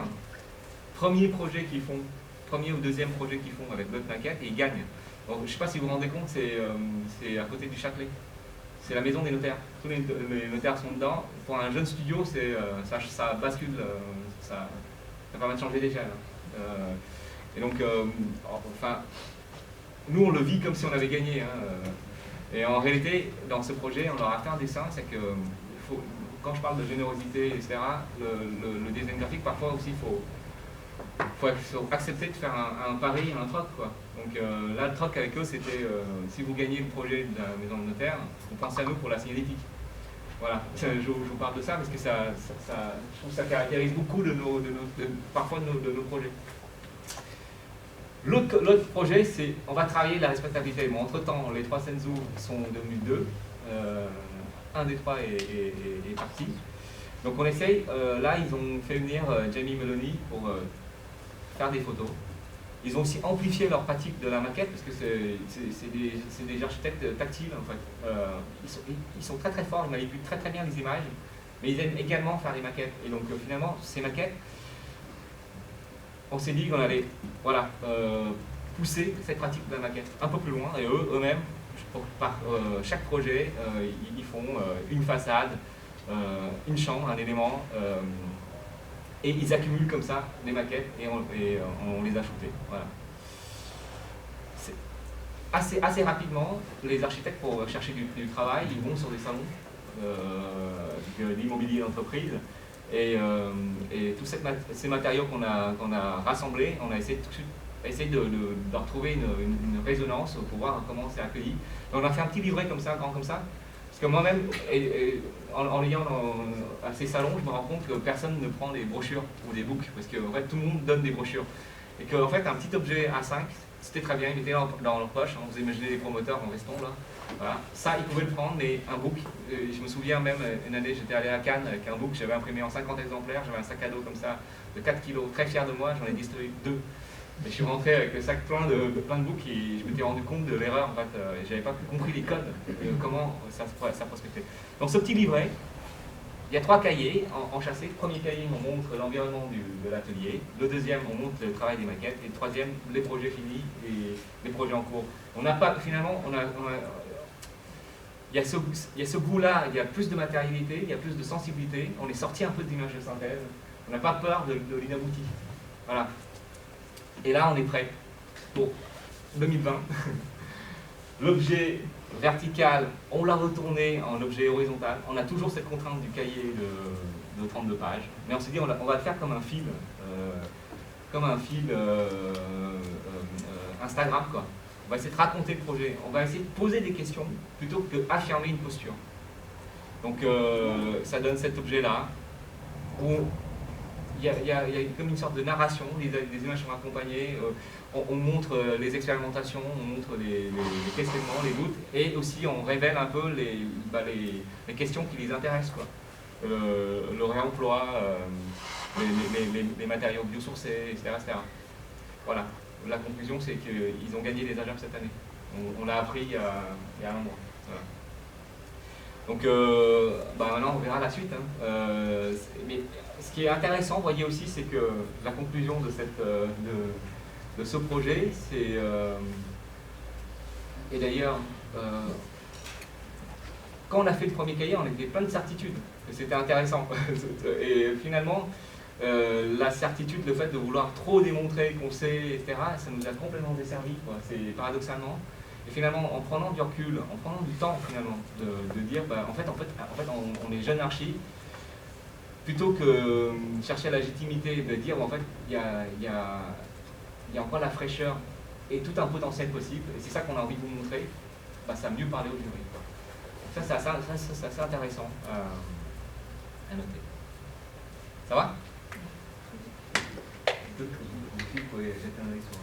premier ou deuxième projet qu'ils font avec notre maquette, et ils gagnent. Donc, je ne sais pas si vous vous rendez compte, c'est à côté du Châtelet. C'est la maison des notaires. Tous les notaires sont dedans. Pour un jeune studio, ça bascule, ça permet de changer d'échelle. Et donc, enfin, nous on le vit comme si on avait gagné. Hein. Et en réalité, dans ce projet, on leur a fait un dessin, c'est que quand je parle de générosité, etc., le design graphique, parfois aussi, il faut accepter de faire un pari, un troc, quoi. Donc là, le troc avec eux, c'était si vous gagnez le projet de la maison de notaire, vous pensez à nous pour la signalétique. Voilà, je vous parle de ça parce que je trouve que ça caractérise beaucoup parfois de nos projets. L'autre projet, c'est on va travailler la respectabilité. Bon, entre-temps, les 3 Senzu sont devenus 2. Un des 3 est parti. Donc on essaye, là ils ont fait venir Jamie Meloni pour faire des photos. Ils ont aussi amplifié leur pratique de la maquette parce que c'est des architectes tactiles en fait. Ils sont très très forts, ils manipulent très très bien les images, mais ils aiment également faire des maquettes. Et donc finalement, ces maquettes, on s'est dit qu'on allait pousser cette pratique de la maquette un peu plus loin. Et eux-mêmes, par chaque projet, ils font une façade, une chambre, un élément. Et ils accumulent comme ça des maquettes et on les a shootées. Voilà. Assez rapidement, les architectes, pour chercher du travail, ils vont sur des salons d'immobilier d'entreprise. Et tous ces matériaux qu'on a rassemblés, on a essayé de leur trouver une résonance pour voir comment c'est accueilli. Donc on a fait un petit livret comme ça, grand comme ça. Parce que moi-même, en ayant à ces salons, je me rends compte que personne ne prend des brochures ou des books, parce qu'en fait, tout le monde donne des brochures. Et qu'en fait, un petit objet A5, c'était très bien, ils mettaient dans leur poche, on vous imaginez des promoteurs en veston, là. Voilà. Ça, ils pouvaient le prendre, mais un book, je me souviens même, une année, j'étais allé à Cannes avec un book, j'avais imprimé en 50 exemplaires, j'avais un sac à dos comme ça, de 4 kilos, très fier de moi, j'en ai distribué 2. Et je suis rentré avec le sac plein de books et je m'étais rendu compte de l'erreur, en fait, j'avais pas compris les codes, comment ça prospectait. Donc ce petit livret, il y a 3 cahiers enchâssés. Le premier cahier, on montre l'environnement de l'atelier. Le deuxième, on montre le travail des maquettes. Et le troisième, les projets finis et les projets en cours. On n'a pas, finalement, il y a ce goût-là, il y a plus de matérialité, il y a plus de sensibilité. On est sorti un peu de l'image de synthèse. On n'a pas peur de l'inabouti. Voilà. Et là, on est prêt pour 2020. L'objet vertical, on l'a retourné en objet horizontal. On a toujours cette contrainte du cahier de 32 pages. Mais on s'est dit, on va le faire comme un fil Instagram, quoi. On va essayer de raconter le projet. On va essayer de poser des questions plutôt que d'affirmer une posture. Donc, ça donne cet objet-là où il y a comme une sorte de narration, les images sont accompagnées, on montre les expérimentations, on montre les questionnements, les doutes, et aussi on révèle un peu les questions qui les intéressent, quoi. Le réemploi, les matériaux biosourcés, etc., etc. Voilà. La conclusion, c'est qu'ils ont gagné les AGAP cette année. On l'a appris il y a un mois. Voilà. Donc, maintenant, on verra la suite. Hein. Mais ce qui est intéressant, vous voyez aussi, c'est que la conclusion de ce projet, c'est... et d'ailleurs, quand on a fait le premier cahier, on était plein de certitudes. C'était intéressant. Et finalement, la certitude, le fait de vouloir trop démontrer qu'on sait, etc., ça nous a complètement desservi, quoi. C'est paradoxalement. Et finalement, en prenant du recul, en prenant du temps, finalement, de dire, en fait, on est jeune archi, plutôt que chercher la légitimité, de dire, en fait, il y a encore la fraîcheur et tout un potentiel possible, et c'est ça qu'on a envie de vous montrer, ça a mieux parlé au jury. Ça, c'est assez intéressant à noter. Ça va? Vous pouvez jeter un œil sur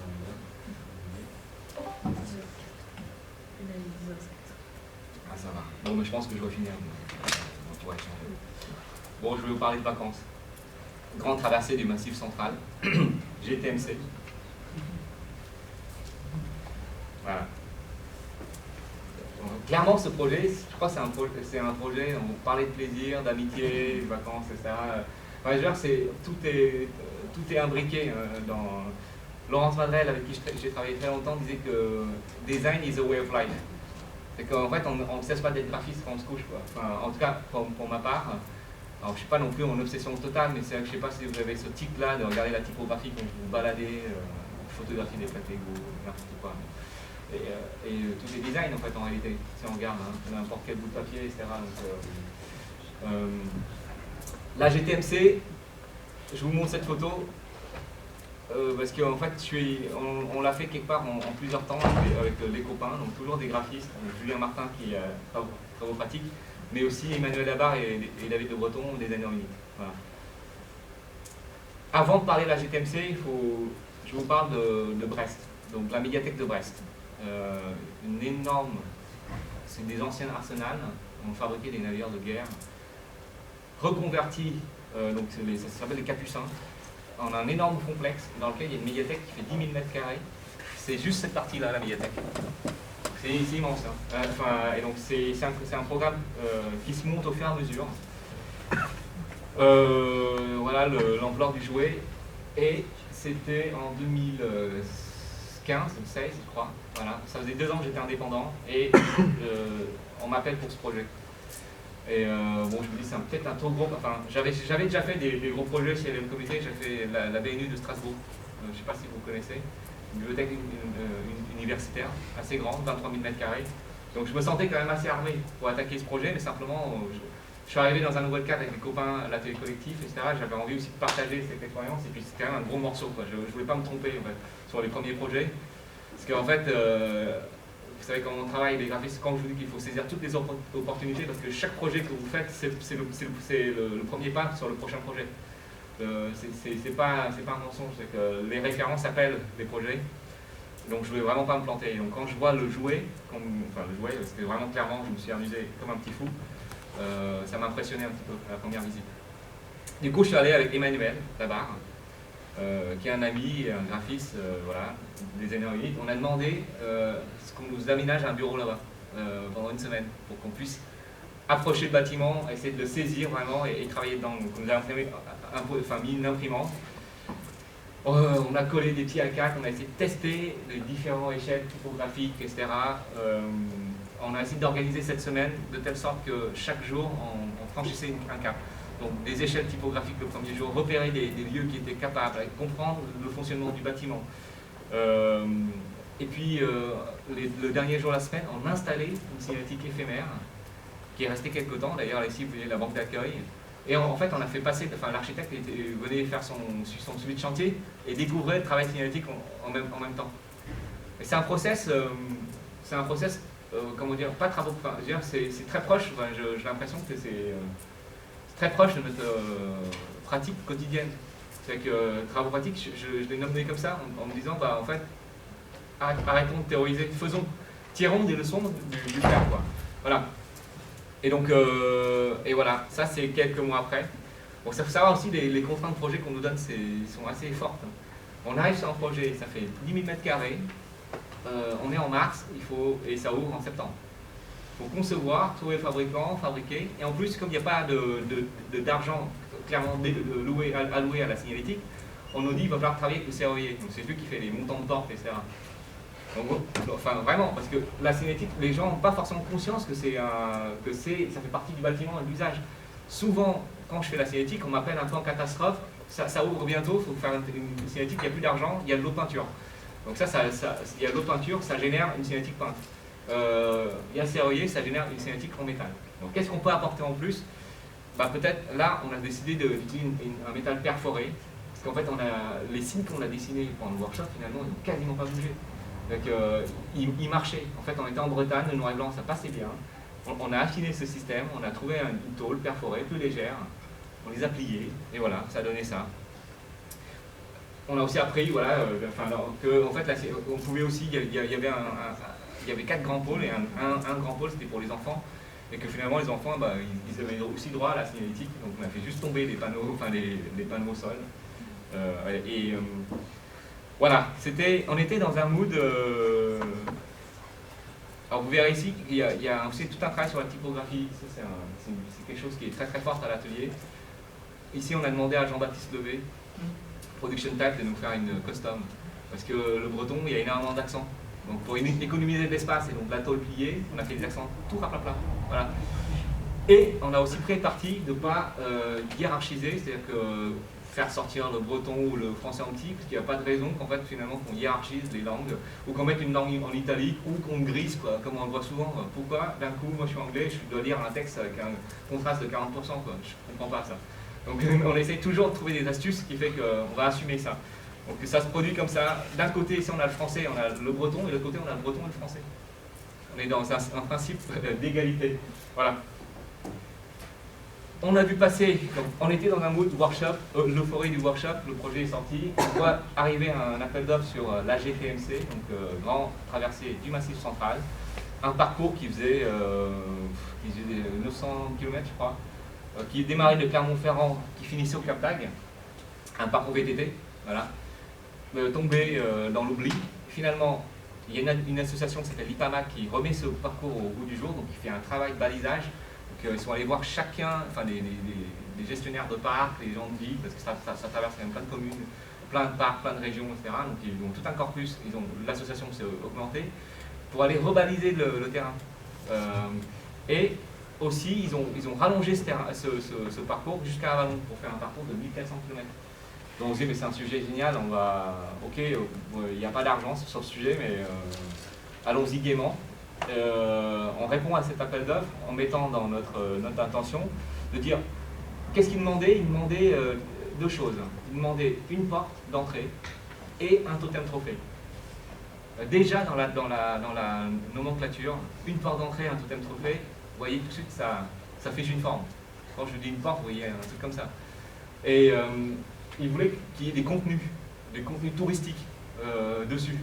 Ah, ça va. Bon, mais je pense que je vais finir. On pourrait changer. Bon, je vais vous parler de vacances. Grande traversée du Massif central. GTMC. Voilà. Clairement, ce projet, je crois que c'est un projet, on parlait de plaisir, d'amitié, de vacances, etc. Enfin, tout est imbriqué dans... Laurence Madrel, avec qui j'ai travaillé très longtemps, disait que design is a way of life. C'est qu'en fait, on ne cesse pas d'être graphiste quand on se couche, quoi. Enfin, en tout cas, pour ma part, alors je ne suis pas non plus en obsession totale, mais c'est vrai que je ne sais pas si vous avez ce tic-là de regarder la typographie quand vous vous baladez, photographie des platés ou n'importe quoi. Et tout est design en fait en réalité, si on regarde n'importe quel bout de papier, etc. Donc, la GTMC, je vous montre cette photo parce qu'en fait, on l'a fait quelque part en plusieurs temps avec les copains, donc toujours des graphistes, Julien Martin qui est travaux pratiques, mais aussi Emmanuel Labarre et David de Breton, des années uniques. Voilà. Avant de parler de la GTMC, je vous parle de Brest, donc la médiathèque de Brest. Une énorme, c'est des anciens arsenals, on fabriquait des navires de guerre, reconvertis, donc ça s'appelle les Capucins, en un énorme complexe dans lequel il y a une médiathèque qui fait 10 000 m². C'est juste cette partie-là, la médiathèque. C'est immense. Hein. Et donc c'est un programme qui se monte au fur et à mesure. Voilà l'ampleur du jouet. Et c'était en 2015, 2016, je crois. Voilà. Ça faisait 2 ans que j'étais indépendant et on m'appelle pour ce projet. Et bon, je vous dis, c'est peut-être un trop gros. Enfin, j'avais déjà fait des gros projets chez le comité. J'ai fait la BNU de Strasbourg. Je ne sais pas si vous connaissez. Une bibliothèque universitaire assez grande, 23 000 m². Donc je me sentais quand même assez armé pour attaquer ce projet, mais simplement, je suis arrivé dans un nouveau cadre avec mes copains à l'atelier collectif, etc. J'avais envie aussi de partager cette expérience, et puis c'était quand même un gros morceau, quoi. Je ne voulais pas me tromper en fait, sur les premiers projets. Parce qu'en fait, vous savez comment on travaille, les graphistes, quand je vous dis qu'il faut saisir toutes les opportunités, parce que chaque projet que vous faites, c'est le premier pas sur le prochain projet. C'est pas un mensonge, c'est que les références appellent les projets, donc je voulais vraiment pas me planter. Donc quand je vois le jouet, c'était vraiment clairement, je me suis amusé comme un petit fou, ça m'a impressionné un petit peu à la première visite. Du coup je suis allé avec Emmanuel Labarre, qui est un ami, un graphiste, voilà, des années uniques. On a demandé ce qu'on nous aménage un bureau là-bas pendant une semaine, pour qu'on puisse approcher le bâtiment, essayer de le saisir vraiment et travailler dedans. Donc on a mis une imprimante. On a collé des petits A4, on a essayé de tester les différentes échelles typographiques, etc. On a essayé d'organiser cette semaine de telle sorte que chaque jour on franchissait un cap. Donc des échelles typographiques le premier jour, repérer des lieux qui étaient capables, comprendre le fonctionnement du bâtiment. Et puis le dernier jour de la semaine, on a installé une signalétique éphémère qui est restée quelques temps. D'ailleurs ici vous voyez la banque d'accueil. Et en fait on a fait passer, enfin l'architecte venait faire son suivi de chantier et découvrait le travail signalétique en même temps. Et c'est un process, comment dire, pas travaux, enfin, c'est très proche, enfin, j'ai l'impression que c'est très proche de notre pratique quotidienne. C'est que travaux pratiques, je les nomme comme ça, en me disant, bah, en fait, arrêtons de théoriser, tirons des leçons du faire, quoi. Voilà. Et donc, et voilà, ça c'est quelques mois après. Bon, ça faut savoir aussi, les contraintes de projet qu'on nous donne sont assez fortes. On arrive sur un projet, ça fait 10 000 m², on est en mars, et ça ouvre en septembre. Il faut concevoir, trouver le fabricant, fabriquer, et en plus, comme il n'y a pas d'argent clairement alloué à la signalétique, on nous dit qu'il va falloir travailler avec le serrurier. Donc c'est lui qui fait les montants de porte, etc. Donc, enfin vraiment, parce que la signalétique, les gens n'ont pas forcément conscience que ça fait partie du bâtiment et de l'usage. Souvent, quand je fais la signalétique, on m'appelle un peu en catastrophe, ça ouvre bientôt, il faut faire une signalétique, il n'y a plus d'argent, il y a de l'eau de peinture. Donc il y a de l'eau de peinture, ça génère une signalétique peinte. Il y a le serrurier, ça génère une signalétique en métal. Donc qu'est-ce qu'on peut apporter en plus? Bah, peut-être là, on a décidé d'utiliser un métal perforé, parce qu'en fait, les signes qu'on a dessinés pendant le workshop, finalement, ils n'ont quasiment pas bougé. Donc ils marchaient. En fait, on était en Bretagne, le noir et blanc, ça passait bien. On a affiné ce système, on a trouvé une tôle perforée, plus légère, on les a pliés, et voilà, ça a donné ça. On a aussi appris, voilà, que en fait, on pouvait aussi, il y avait 4 grands pôles, et un grand pôle c'était pour les enfants, et que finalement les enfants, bah, ils avaient aussi droit à la signalétique, donc on a fait juste tomber les panneaux, enfin les panneaux au sol. Voilà, on était dans un mood. Alors vous verrez ici qu'il y a aussi tout un travail sur la typographie. C'est quelque chose qui est très très fort à l'atelier. Ici on a demandé à Jean-Baptiste Levé, Production Type, de nous faire une custom. Parce que le breton, il y a énormément d'accents. Donc pour économiser de l'espace et donc la tôle pliée, on a fait des accents tout raplapla. Voilà. Et on a aussi pris le parti de ne pas hiérarchiser, c'est-à-dire que faire sortir le breton ou le français antique, parce qu'il n'y a pas de raison qu'en fait finalement qu'on hiérarchise les langues, ou qu'on mette une langue en italique, ou qu'on grise, quoi, comme on le voit souvent. Pourquoi d'un coup, moi je suis anglais, je dois lire un texte avec un contraste de 40%, quoi. Je ne comprends pas ça. Donc on essaie toujours de trouver des astuces qui fait qu'on va assumer ça. Donc ça se produit comme ça. D'un côté, ici on a le français, on a le breton, et de l'autre côté on a le breton et le français. On est dans un principe d'égalité. Voilà. On a vu passer, donc on était dans un mood workshop, l'euphorie du workshop, le projet est sorti, on voit arriver un appel d'offres sur l'AGTMC, donc grand traversée du Massif Central, un parcours qui faisait 900 km je crois, qui démarrait de Clermont-Ferrand, qui finissait au Cap d'Agde, un parcours VTT, voilà, tombé dans l'oubli. Finalement, il y a une association qui s'appelle l'IPAMAC qui remet ce parcours au goût du jour, donc il fait un travail de balisage. Ils sont allés voir chacun, enfin des gestionnaires de parcs, les gens de ville, parce que ça traverse quand même plein de communes, plein de parcs, plein de régions, etc. Donc ils ont tout un corpus, l'association s'est augmentée pour aller rebaliser le terrain. Et aussi, ils ont rallongé ce parcours jusqu'à Avallon pour faire un parcours de 1400 km. Donc on se dit, mais c'est un sujet génial, ok, il n'y a pas d'argent sur ce sujet, mais allons-y gaiement. On répond à cet appel d'offres en mettant dans notre intention de dire qu'est-ce qu'il demandait. Il demandait deux choses. Il demandait une porte d'entrée et un totem trophée. Déjà dans la nomenclature, une porte d'entrée, un totem trophée, vous voyez tout de suite ça fiche une forme. Quand je dis une porte, vous voyez un truc comme ça. Et il voulait qu'il y ait des contenus touristiques dessus.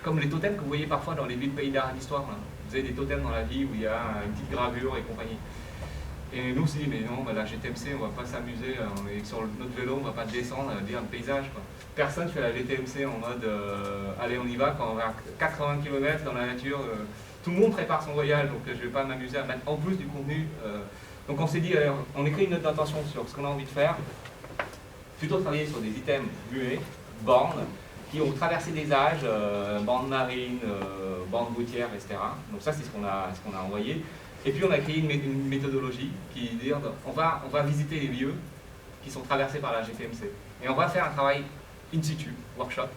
Comme les totems que vous voyez parfois dans les villes pays d'art et d'histoire. Vous avez des totems dans la vie où il y a une petite gravure et compagnie. Et nous, on s'est dit, mais non, la GTMC, on ne va pas s'amuser, on est sur notre vélo, on ne va pas descendre, dire le paysage, quoi. Personne fait la GTMC en mode allez, on y va, quand on va à 80 km dans la nature, tout le monde prépare son voyage, donc je ne vais pas m'amuser à mettre en plus du contenu. Donc on s'est dit, on écrit une note d'intention sur ce qu'on a envie de faire, plutôt travailler sur des items muets, bornes, qui ont traversé des âges, bandes marines, bandes routières, etc. Donc ça, c'est ce qu'on a envoyé. Et puis on a créé une méthodologie qui dit, on va visiter les lieux qui sont traversés par la GTMC. Et on va faire un travail in situ, workshop,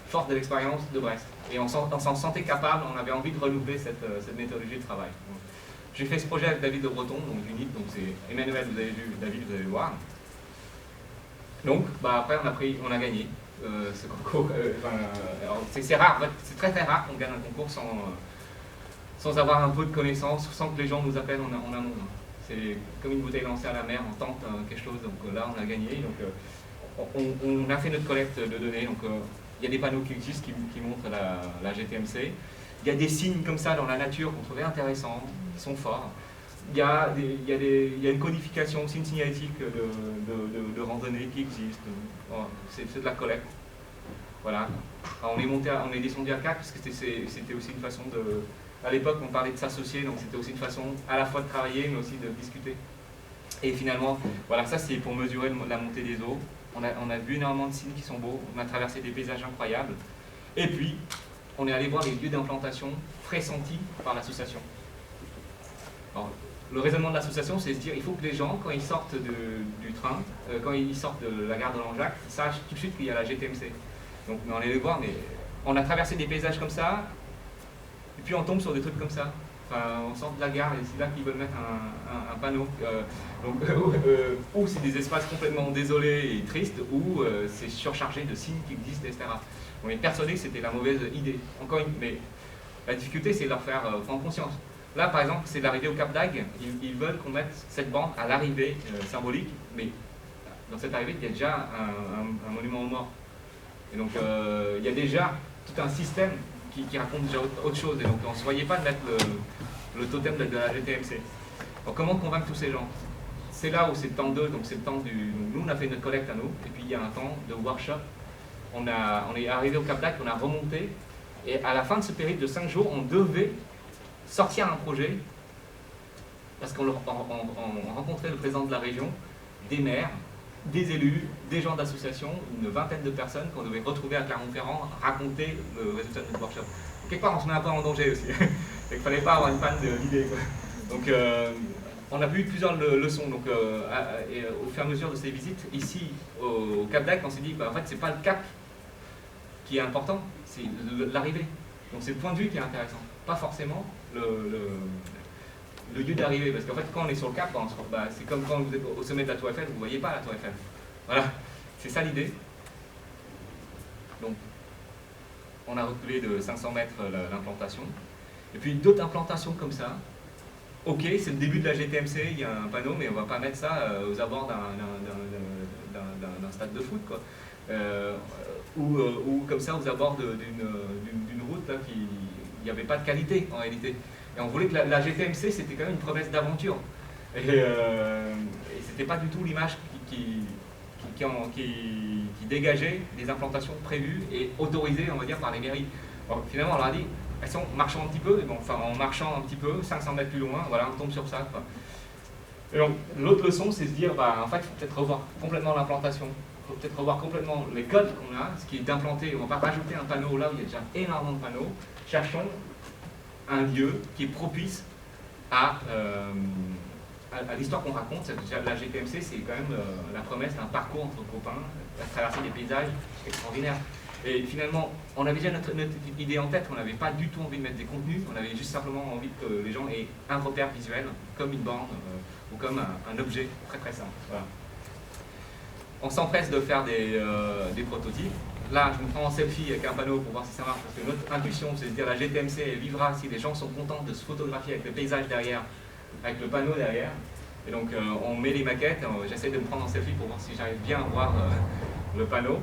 force de l'expérience de Brest. Et on s'en sentait capable, on avait envie de renouveler cette méthodologie de travail. J'ai fait ce projet avec David de Breton, donc UNIT, donc c'est Emmanuel, vous avez vu, David, vous allez le voir. Donc, après, on a gagné ce concours. C'est rare, en fait, c'est très très rare qu'on gagne un concours sans avoir un peu de connaissances, sans que les gens nous appellent en amont. C'est comme une bouteille lancée à la mer, on tente quelque chose, donc là on a gagné. Donc, on a fait notre collecte de données, donc il y a des panneaux qui existent qui montrent la GTMC. Il y a des signes comme ça dans la nature qu'on trouvait intéressants, qui sont forts. Il y a une codification aussi, une signalétique de randonnée qui existe. C'est de la collecte. Voilà. Alors on est descendu à 4 parce que c'était aussi une façon de... À l'époque, on parlait de s'associer, donc c'était aussi une façon à la fois de travailler, mais aussi de discuter. Et finalement, voilà, ça c'est pour mesurer la montée des eaux. On a vu énormément de signes qui sont beaux, on a traversé des paysages incroyables. Et puis, on est allé voir les lieux d'implantation pressentis par l'association. Le raisonnement de l'association, c'est de se dire il faut que les gens, quand ils sortent du train, quand ils sortent de la gare de Langeac, sachent tout de suite qu'il y a la GTMC. Donc on est allé voir, mais on a traversé des paysages comme ça, et puis on tombe sur des trucs comme ça. Enfin, on sort de la gare et c'est là qu'ils veulent mettre un panneau. Ou c'est des espaces complètement désolés et tristes, ou c'est surchargé de signes qui existent, etc. On est persuadé que c'était la mauvaise idée. Mais la difficulté, c'est de leur faire prendre conscience. Là, par exemple, c'est l'arrivée au Cap d'Agde. Ils veulent qu'on mette cette bande à l'arrivée symbolique, mais dans cette arrivée, il y a déjà un monument aux morts. Et donc, il y a déjà tout un système qui raconte déjà autre chose. Et donc, on ne se voyait pas de mettre le totem de la GTMC. Alors, comment convaincre tous ces gens? C'est là où c'est le temps d'eux, donc c'est le temps du... Donc, nous, on a fait notre collecte à nous, et puis il y a un temps de workshop. On est arrivé au Cap d'Agde, on a remonté, et à la fin de ce périple de 5 jours, on devait sortir un projet, parce qu'on rencontrait le président de la région, des maires, des élus, des gens d'associations, une vingtaine de personnes qu'on devait retrouver à Clermont-Ferrand, raconter le résultat de notre workshop. Quelque part, on se met un peu en danger aussi. Il ne fallait pas avoir une panne d'idées. Donc, on a vu plusieurs leçons. Donc, et au fur et à mesure de ces visites, ici, au Cap d'Agde, on s'est dit, en fait, ce n'est pas le cap qui est important, c'est l'arrivée. Donc, c'est le point de vue qui est intéressant, pas forcément le lieu d'arrivée, parce qu'en fait quand on est sur le cap, c'est comme quand vous êtes au sommet de la Tour Eiffel, vous ne voyez pas la Tour Eiffel. Voilà, c'est ça l'idée. Donc on a reculé de 500 mètres l'implantation, et puis d'autres implantations comme ça. Ok, c'est le début de la GTMC, il y a un panneau, mais on ne va pas mettre ça aux abords d'un stade de foot, quoi. Ou comme ça aux abords d'une route là, il n'y avait pas de qualité en réalité. Et on voulait que la GTMC, c'était quand même une promesse d'aventure. Et c'était pas du tout l'image qui dégageait des implantations prévues et autorisées, on va dire, par les mairies. Alors, finalement, on leur a dit, marchons un petit peu, en marchant un petit peu, 500 mètres plus loin, voilà, on tombe sur ça, quoi. Et donc, l'autre leçon, c'est se dire, en fait, il faut peut-être revoir complètement l'implantation. Il faut peut-être revoir complètement les codes qu'on a, ce qui est d'implanter. On ne va pas rajouter un panneau là où il y a déjà énormément de panneaux. Cherchons un lieu qui est propice à l'histoire qu'on raconte. La GTMC, c'est quand même la promesse d'un parcours entre copains, à traverser des paysages extraordinaires. Et finalement, on avait déjà notre idée en tête, on n'avait pas du tout envie de mettre des contenus, on avait juste simplement envie que les gens aient un repère visuel, comme une borne ou comme un objet très très simple. Voilà. On s'empresse de faire des prototypes. Là, je me prends en selfie avec un panneau pour voir si ça marche, parce que notre intuition, c'est de dire la GTMC, elle vivra si les gens sont contents de se photographier avec le paysage derrière, avec le panneau derrière. Et donc, on met les maquettes, j'essaie de me prendre en selfie pour voir si j'arrive bien à voir le panneau.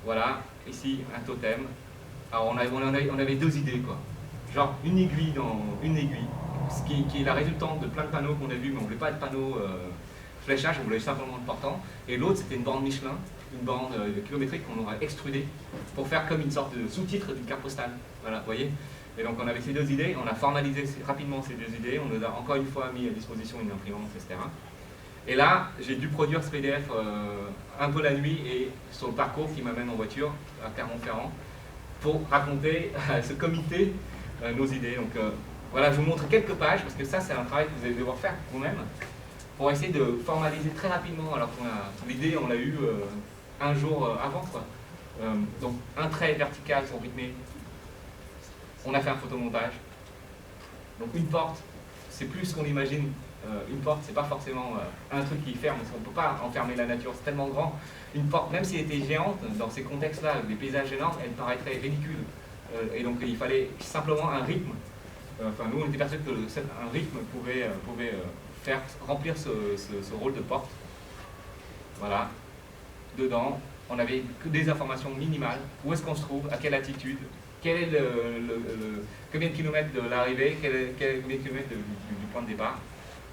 Voilà, ici, un totem. Alors, on avait deux idées, quoi. Genre, une aiguille dans une aiguille, ce qui est la résultante de plein de panneaux qu'on a vus, mais on ne voulait pas de panneaux fléchage, on voulait simplement le portant. Et l'autre, c'était une bande Michelin, une bande kilométrique qu'on aurait extrudée pour faire comme une sorte de sous-titre d'une carte postale. Voilà, vous voyez. Et donc on avait ces deux idées, on a formalisé rapidement ces deux idées, on nous a encore une fois mis à disposition une imprimante, etc. Et là, j'ai dû produire ce PDF un peu la nuit et sur le parcours qui m'amène en voiture à Clermont-Ferrand pour raconter à ce comité nos idées. Donc voilà, je vous montre quelques pages parce que ça c'est un travail que vous allez devoir faire vous-même pour essayer de formaliser très rapidement alors qu'on a l'idée, on l'a eu un jour avant quoi. Donc un trait vertical sur rythmé, on a fait un photomontage. Donc une porte, c'est plus ce qu'on imagine. Une porte, c'est pas forcément un truc qui ferme, parce qu'on ne peut pas enfermer la nature, c'est tellement grand. Une porte, même si elle était géante, dans ces contextes-là, avec des paysages énormes, elle paraîtrait ridicule. Et donc il fallait simplement un rythme. Enfin, nous, on était persuadés qu'un rythme pouvait faire remplir ce rôle de porte. Voilà. Dedans, on n'avait que des informations minimales. Où est-ce qu'on se trouve, à quelle altitude, quel est combien de kilomètres de l'arrivée, combien de kilomètres du point de départ.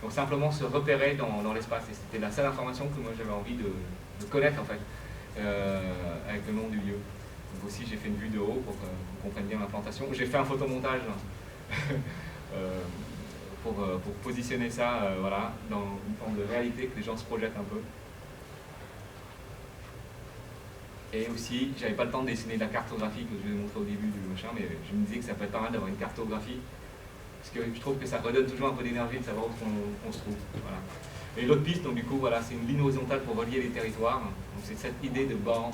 Donc simplement se repérer dans l'espace. Et c'était la seule information que moi j'avais envie de connaître en fait, avec le nom du lieu. Donc aussi j'ai fait une vue de haut pour qu'on comprenne bien l'implantation. J'ai fait un photomontage pour positionner ça voilà, dans une forme de réalité, que les gens se projettent un peu. Et aussi, j'avais pas le temps de dessiner la cartographie que je vous ai montré au début du machin, mais je me disais que ça peut être pas mal d'avoir une cartographie. Parce que je trouve que ça redonne toujours un peu d'énergie de savoir où on se trouve. Voilà. Et l'autre piste, donc du coup, voilà, c'est une ligne horizontale pour relier les territoires. Donc c'est cette idée de borne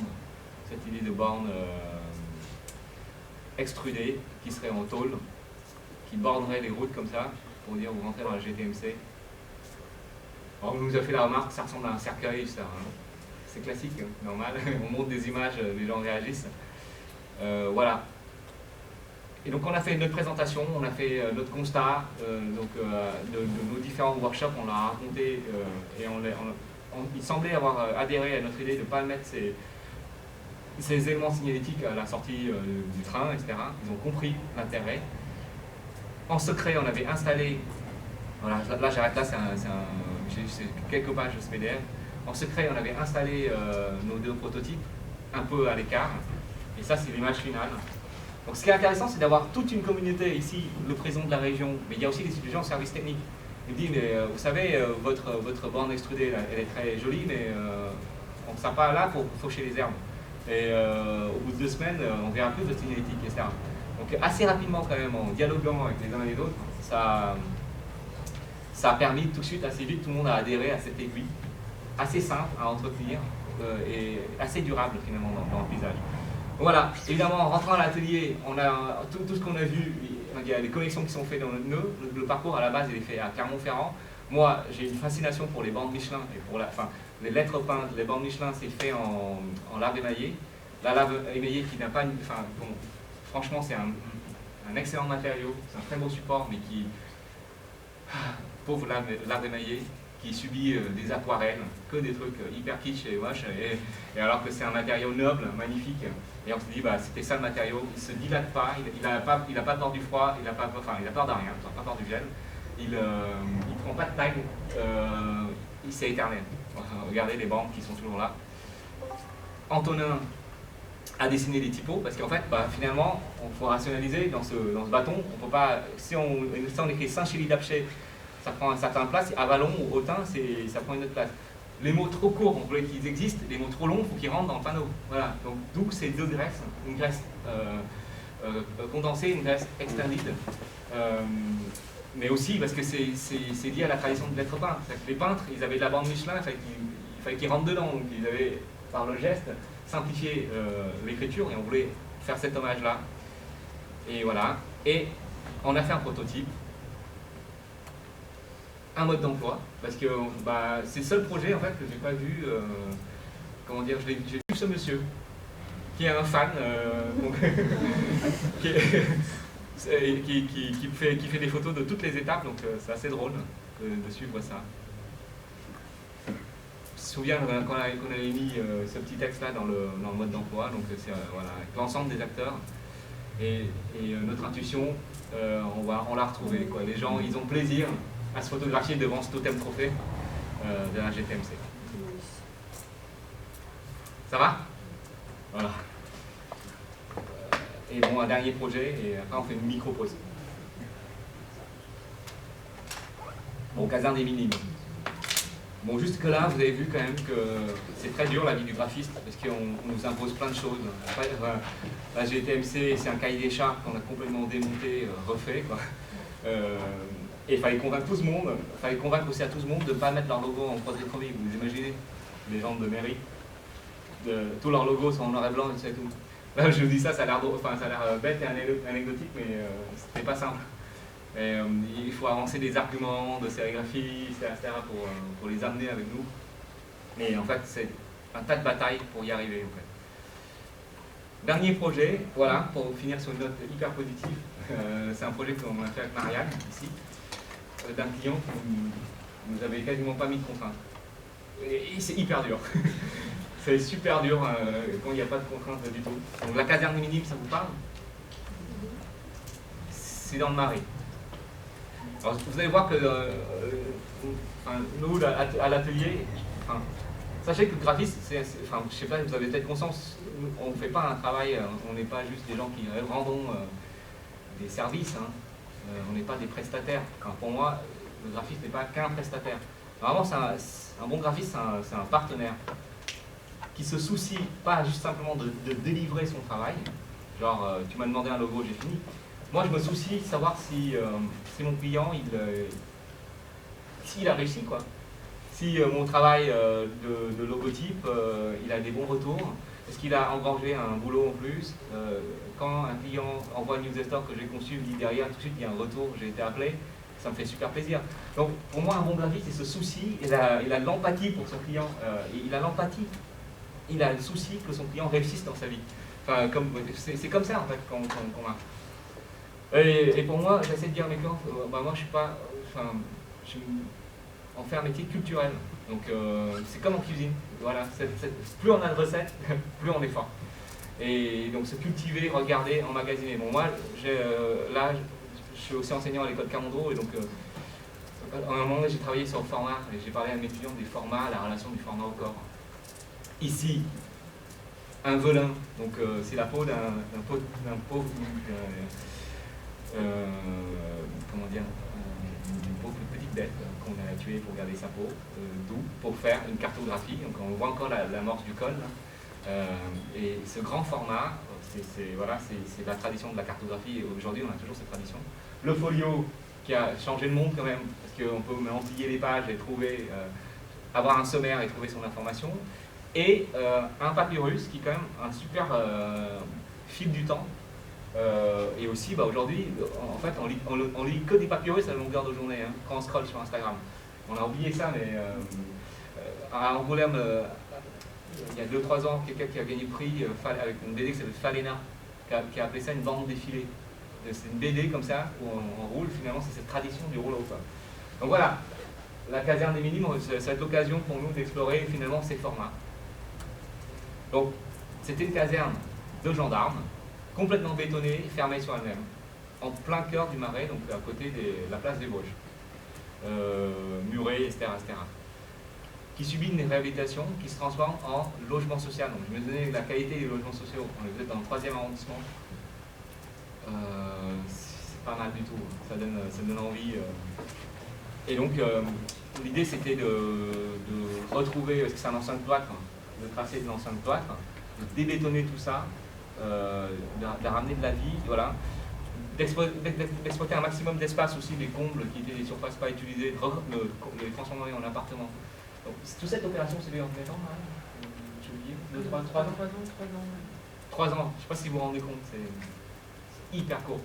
extrudée qui serait en tôle, qui bornerait les routes comme ça, pour dire vous rentrez dans la GTMC. Alors on nous a fait la remarque, ça ressemble à un cercueil, ça. Hein. C'est classique, hein, normal. On montre des images, les gens réagissent. Voilà. Et donc on a fait notre présentation, on a fait notre constat de nos différents workshops, on l'a raconté et il semblait avoir adhéré à notre idée de ne pas mettre ces éléments signalétiques à la sortie du train, etc. Ils ont compris l'intérêt. En secret, on avait installé, voilà, là j'arrête là, c'est quelques pages de ce PDF. En secret, on avait installé nos deux prototypes un peu à l'écart, et ça c'est l'image finale. Donc ce qui est intéressant, c'est d'avoir toute une communauté ici, le président de la région, mais il y a aussi des gens en service technique. Il me dit, mais vous savez, votre borne extrudée, là, elle est très jolie, mais on ne sera pas là pour faucher les herbes. Et au bout de 2 semaines, on verra plus votre signalétique, etc. Donc assez rapidement quand même, en dialoguant avec les uns et les autres, ça a permis tout de suite, assez vite, tout le monde a adhéré à cette aiguille, assez simple à entretenir et assez durable finalement dans le paysage. Voilà, évidemment en rentrant à l'atelier, on a tout ce qu'on a vu, il y a des connexions qui sont faites dans notre nœud. Le parcours à la base il est fait à Clermont-Ferrand. Moi j'ai une fascination pour les bandes Michelin et pour les lettres peintes. Les bandes Michelin c'est fait en lave émaillée. La lave émaillée qui n'a pas une. Bon, franchement c'est un excellent matériau, c'est un très beau support, mais qui. Pauvre lave émaillée, qui subit des aquarelles, que des trucs hyper kitsch et moches, et alors que c'est un matériau noble, magnifique. Et on se dit, bah, c'était ça le matériau, il ne se dilate pas, il n'a pas peur du froid, il n'a pas peur de rien, il n'a pas peur du gel, il ne prend pas de taille, c'est éternel. Regardez les bandes qui sont toujours là. Antonin a dessiné les typos, parce qu'en fait, bah, finalement, il faut rationaliser dans ce bâton, on peut pas, si on écrit Saint-Chély-d'Apcher, ça prend un certain place, Avalon ou Autun, ça prend une autre place. Les mots trop courts, on voulait qu'ils existent, les mots trop longs, il faut qu'ils rentrent dans le panneau. Voilà, donc d'où ces deux graisses, une graisse condensée, une graisse extended, mais aussi parce que c'est lié à la tradition de l'être peint. Les peintres, ils avaient de la bande Michelin, il fallait qu'ils rentrent dedans, donc ils avaient, par le geste, simplifié l'écriture, et on voulait faire cet hommage-là. Et voilà, et on a fait un prototype. Un mode d'emploi, parce que bah, c'est le seul projet en fait que j'ai pas vu, comment dire, j'ai vu ce monsieur qui est un fan, qui fait des photos de toutes les étapes, donc c'est assez drôle de suivre ça. Je me souviens qu'on avait mis ce petit texte là dans le mode d'emploi, donc c'est voilà, avec l'ensemble des acteurs et notre intuition, on l'a retrouvé quoi. Les gens ils ont plaisir à se photographier devant ce totem trophée de la GTMC. Ça va? Voilà. Et bon, un dernier projet, et après on fait une micro-pause. Bon, caserne des minimes. Bon, jusque là, vous avez vu quand même que c'est très dur la vie du graphiste, parce qu'on nous impose plein de choses. Après, la GTMC, c'est un cahier des charges qu'on a complètement démonté, refait, quoi. Et il fallait convaincre tout ce monde, il fallait convaincre aussi à tout ce monde de ne pas mettre leur logo en projet comique. Vous imaginez, les gens de mairie, tous leurs logos sont en noir et blanc et tout. Là, je vous dis ça, ça a l'air bête et anecdotique, mais c'était pas simple. Et, il faut avancer des arguments de sérigraphie, etc. pour les amener avec nous. Mais en fait, c'est un tas de batailles pour y arriver. En fait. Dernier projet, voilà, pour finir sur une note hyper positive. C'est un projet qu'on a fait avec Marianne, ici, d'un client qui nous avait quasiment pas mis de contraintes. Et c'est hyper dur. C'est super dur quand il n'y a pas de contraintes du tout. Donc la caserne minime, ça vous parle? C'est dans le Marais. Alors, vous allez voir que nous, à l'atelier, sachez que le graphiste, je sais pas, vous avez peut-être conscience, on ne fait pas un travail, on n'est pas juste des gens qui rendons des services, hein. On n'est pas des prestataires. Enfin, pour moi, le graphiste n'est pas qu'un prestataire. Vraiment, un bon graphiste, c'est un partenaire qui se soucie pas juste simplement de délivrer son travail, genre tu m'as demandé un logo, j'ai fini. Moi, je me soucie de savoir si mon client, s'il a réussi, quoi. Si mon travail de logotype, il a des bons retours. Est-ce qu'il a engrangé un boulot en plus? Quand un client envoie une newsletter que j'ai conçue, il dit derrière, tout de suite, il y a un retour, j'ai été appelé, ça me fait super plaisir. Donc, pour moi, un bon graphiste, il se soucie, il a de l'empathie pour son client. Il a l'empathie, il a le souci que son client réussisse dans sa vie. Enfin, c'est comme ça, en fait, qu'on a. Et pour moi, j'essaie de dire à mes clients, moi je suis pas, on fait un métier culturel, donc c'est comme en cuisine, voilà, plus on a de recettes, plus on est fort. Et donc se cultiver, regarder, emmagasiner. Bon, moi, là, je suis aussi enseignant à l'école Camondo, et donc à un moment j'ai travaillé sur le format, et j'ai parlé à mes étudiants des formats, la relation du format au corps. Ici, un velin, donc c'est la peau d'un pauvre, comment dire, une pauvre petite bête qu'on a tuée pour garder sa peau, d'où pour faire une cartographie. Donc on voit encore l'amorce du col. Et ce grand format, c'est la tradition de la cartographie, et aujourd'hui on a toujours cette tradition. Le folio qui a changé le monde quand même, parce qu'on peut emplier les pages et trouver, avoir un sommaire et trouver son information. Et un papyrus qui est quand même un super fil du temps. Et aussi, aujourd'hui, en fait, on lit que des papyrus à la longueur de journée, hein, quand on scrolle sur Instagram. On a oublié ça, mais à Angoulême, il y a 2-3 ans, quelqu'un qui a gagné le prix avec une BD qui s'appelle Falena, qui a appelé ça une bande défilée. C'est une BD comme ça, où on roule, finalement, c'est cette tradition du rouleau. Donc voilà, la caserne des minimes, ça va être l'occasion pour nous d'explorer finalement ces formats. Donc, c'était une caserne de gendarmes, complètement bétonnée, fermée sur elle-même, en plein cœur du Marais, donc à côté de la place des Vosges, murée, etc., qui subit une réhabilitation qui se transforme en logement social. Donc, je vais donner la qualité des logements sociaux. Vous êtes dans le 3e arrondissement. C'est pas mal du tout, ça donne envie. Et donc, l'idée c'était de retrouver, parce que c'est un ancien cloître, le tracé de l'ancien cloître, de débétonner tout ça, de ramener de la vie, voilà, d'exploiter un maximum d'espace aussi, des combles qui étaient des surfaces pas utilisées, de les transformer en appartements. Donc, toute cette opération, c'est en combien de temps, j'ai oublié, 3 ans 3 ans, je ne sais pas si vous vous rendez compte, c'est hyper court.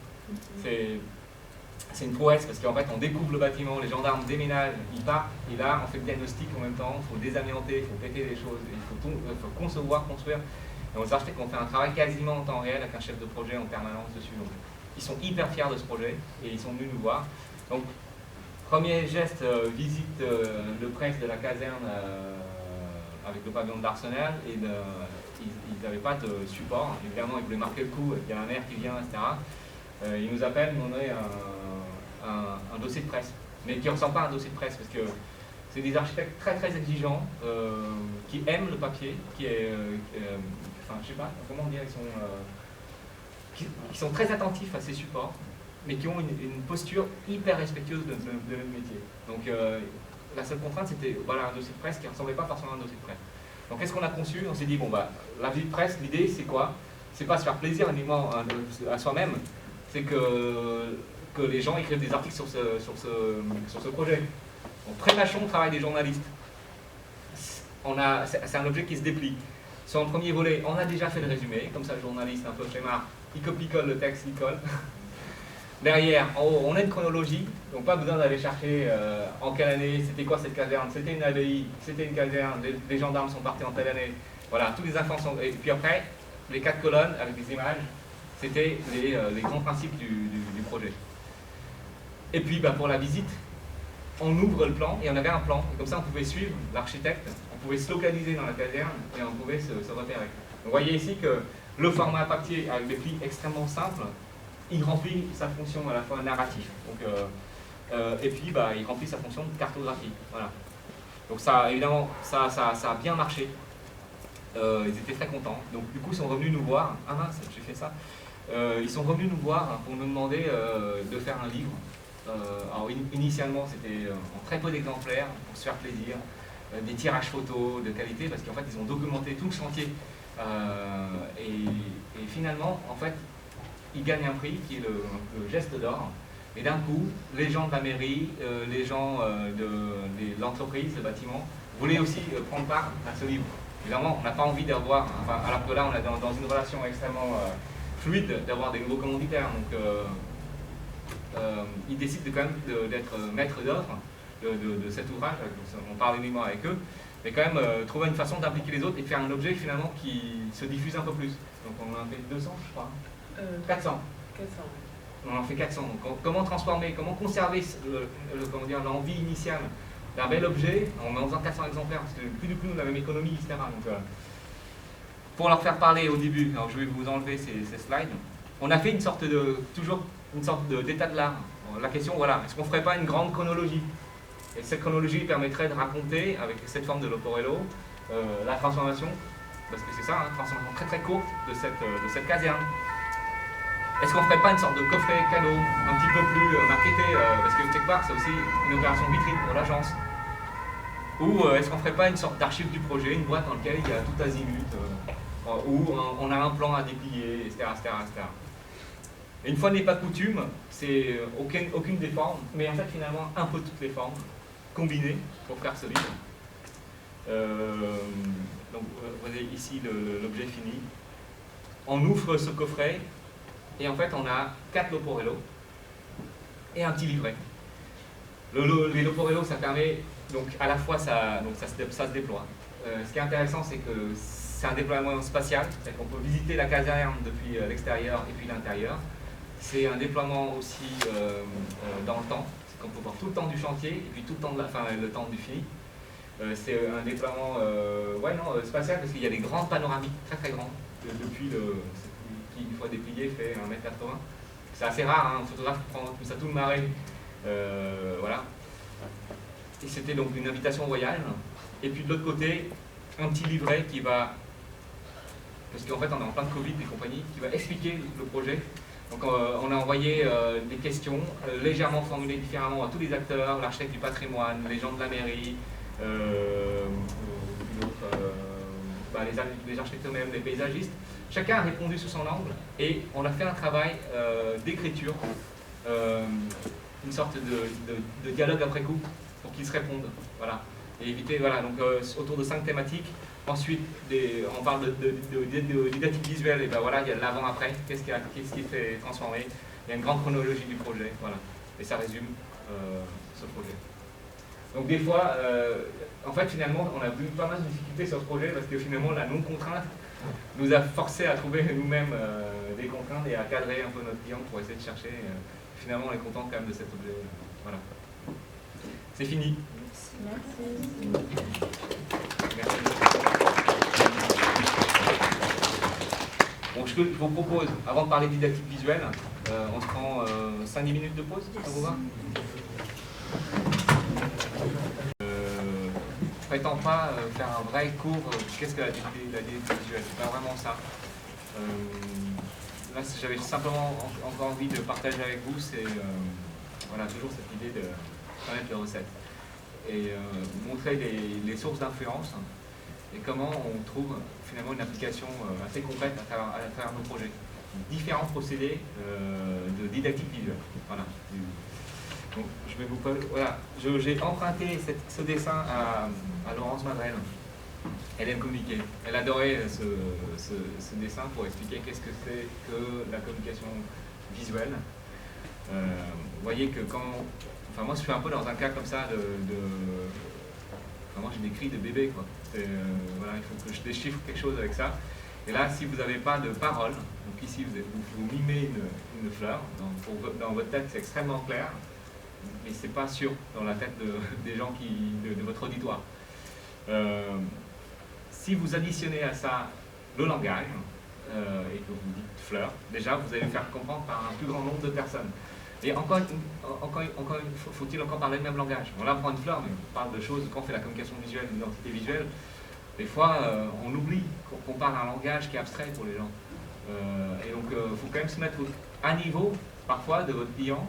C'est une prouesse parce qu'en fait on découvre le bâtiment, les gendarmes déménagent, ils partent, et là on fait le diagnostic en même temps, il faut désamianter, il faut péter les choses, il faut concevoir, construire. Et on s'arrête qu'on fait un travail quasiment en temps réel avec un chef de projet en permanence dessus. Donc, ils sont hyper fiers de ce projet et ils sont venus nous voir. Donc, premier geste, visite le presse de la caserne avec le pavillon de l'Arsenal, et ils n'avaient pas de support. Évidemment, ils voulaient marquer le coup, il y a un maire qui vient, etc. Ils nous appellent, on a un dossier de presse, mais qui ne ressemble pas à un dossier de presse, parce que c'est des architectes très très exigeants, qui aiment le papier, qui est, enfin je sais pas, comment dire, qui sont très attentifs à ces supports, mais qui ont une posture hyper respectueuse de notre métier. Donc la seule contrainte, c'était voilà, un dossier de presse qui ne ressemblait pas forcément à un dossier de presse. Donc qu'est-ce qu'on a conçu? On s'est dit, bon, bah, la vie de presse, l'idée, c'est quoi? C'est pas se faire plaisir uniquement à soi-même, c'est que les gens écrivent des articles sur ce projet. Donc pré-mâchons le travail des journalistes. C'est un objet qui se déplie. Sur le premier volet, on a déjà fait le résumé, comme ça le journaliste un peu flemmard, il copie-colle le texte, il colle. Derrière, en haut, on a une chronologie, donc pas besoin d'aller chercher en quelle année, c'était quoi cette caserne, c'était une ABI, c'était une caserne, les gendarmes sont partis en telle année. Voilà, toutes les infos sont... Et puis après, les 4 colonnes avec des images, c'était les grands principes du projet. Et puis pour la visite, on ouvre le plan, et on avait un plan, et comme ça on pouvait suivre l'architecte, on pouvait se localiser dans la caserne, et on pouvait se repérer. Donc, vous voyez ici que le format papier avec des plis extrêmement simples, il remplit sa fonction à la fois narrative, donc, et puis il remplit sa fonction de cartographie. Voilà. Donc ça, évidemment, ça a bien marché. Ils étaient très contents. Donc du coup, ils sont revenus nous voir. Ah mince, j'ai fait ça. Ils sont revenus nous voir pour nous demander de faire un livre. Alors initialement, c'était en très peu d'exemplaires pour se faire plaisir, des tirages photos de qualité, parce qu'en fait, ils ont documenté tout le chantier. Et finalement, en fait, ils gagnent un prix qui est le geste d'or. Et d'un coup, les gens de la mairie, les gens de l'entreprise, le bâtiment, voulaient aussi prendre part à ce livre. Évidemment, on n'a pas envie d'avoir, enfin, alors que là, on est dans une relation extrêmement fluide, d'avoir des nouveaux commanditaires. Donc, ils décident quand même d'être maîtres d'œuvre de cet ouvrage. On parle uniquement avec eux, mais quand même trouver une façon d'impliquer les autres et de faire un objet finalement qui se diffuse un peu plus. Donc, on en a fait 200, je crois. 400. On en fait 400. Donc, comment transformer, comment conserver l'envie initiale d'un bel objet en faisant 400 exemplaires, parce que plus du coup nous la même économie, etc. Donc, pour leur faire parler au début, alors je vais vous enlever ces slides, on a fait toujours une sorte d'état de l'art. La question, voilà, est-ce qu'on ne ferait pas une grande chronologie? Et cette chronologie permettrait de raconter, avec cette forme de Leporello, la transformation, parce que c'est ça, une transformation très très courte de cette caserne. Est-ce qu'on ne ferait pas une sorte de coffret cadeau, un petit peu plus marketé, parce que quelque part c'est aussi une opération vitrine pour l'agence. Ou est-ce qu'on ne ferait pas une sorte d'archive du projet, une boîte dans laquelle il y a tout azimut, où on a un plan à déplier, etc. Et une fois n'est pas coutume, c'est aucune des formes, mais en fait finalement un peu toutes les formes combinées pour faire ce livre. Donc vous voyez ici l'objet fini. On ouvre ce coffret. Et en fait, on a 4 Leporello et un petit livret. Les Leporello, ça permet, donc à la fois, ça se déploie. Ce qui est intéressant, c'est que c'est un déploiement spatial, c'est-à-dire qu'on peut visiter la caserne depuis l'extérieur et puis l'intérieur. C'est un déploiement aussi dans le temps, c'est qu'on peut voir tout le temps du chantier et puis tout le temps le temps du fini. C'est un déploiement spatial parce qu'il y a des grands panoramiques très très grands depuis qui, une fois déplié, fait 1m80. C'est assez rare, hein, un photographe qui prend comme ça tout le marais. Voilà. Et c'était donc une invitation au voyage. Et puis de l'autre côté, un petit livret qui va, parce qu'en fait on est en plein de Covid et compagnie, qui va expliquer le projet. Donc on a envoyé des questions légèrement formulées différemment à tous les acteurs, l'architecte du patrimoine, les gens de la mairie, les architectes eux-mêmes, les paysagistes. Chacun a répondu sous son angle et on a fait un travail d'écriture, une sorte de dialogue après coup pour qu'ils se répondent. Voilà. Et éviter, voilà, donc autour de 5 thématiques. Ensuite, on parle de didactique visuelle, et ben voilà, il y a l'avant-après, qu'est-ce qui fait transformer. Il y a une grande chronologie du projet, voilà. Et ça résume ce projet. Donc des fois, en fait finalement, on a eu pas mal de difficultés sur ce projet parce que finalement la non-contrainte nous a forcé à trouver nous-mêmes des contraintes et à cadrer un peu notre client pour essayer de chercher. Finalement, on est content quand même de cet objet. Voilà. C'est fini. Merci. Merci. Bon, ce que je vous propose, avant de parler de didactique visuelle, on se prend 5-10 minutes de pause, ça vous va? Je ne prétends pas faire un vrai cours, qu'est-ce que la didactique visuelle, c'est pas vraiment ça. j'avais simplement encore envie de partager avec vous, c'est voilà, toujours cette idée de connaître les recettes et montrer les sources d'influence et comment on trouve finalement une application assez complète à travers nos projets. Différents procédés de didactique visuelle. Voilà. Donc, je vais vous voilà. J'ai emprunté ce dessin à Laurence Madrel. Elle aime communiquer. Elle adorait ce dessin pour expliquer qu'est-ce que c'est que la communication visuelle. Vous voyez que quand... Enfin, moi, je suis un peu dans un cas comme ça Enfin, moi, j'ai des cris de bébé, quoi. Voilà, il faut que je déchiffre quelque chose avec ça. Et là, si vous n'avez pas de parole, donc ici, vous mimez une fleur. Dans votre tête, c'est extrêmement clair, mais c'est pas sûr dans la tête des gens de votre auditoire. Si vous additionnez à ça le langage, et que vous dites fleur, déjà, vous allez le faire comprendre par un plus grand nombre de personnes. Et faut-il encore parler le même langage? On là, on prend une fleur, mais on parle de choses, quand on fait la communication visuelle, l'identité visuelle, des fois, on oublie qu'on parle un langage qui est abstrait pour les gens. Et donc, il faut quand même se mettre à niveau, parfois, de votre client.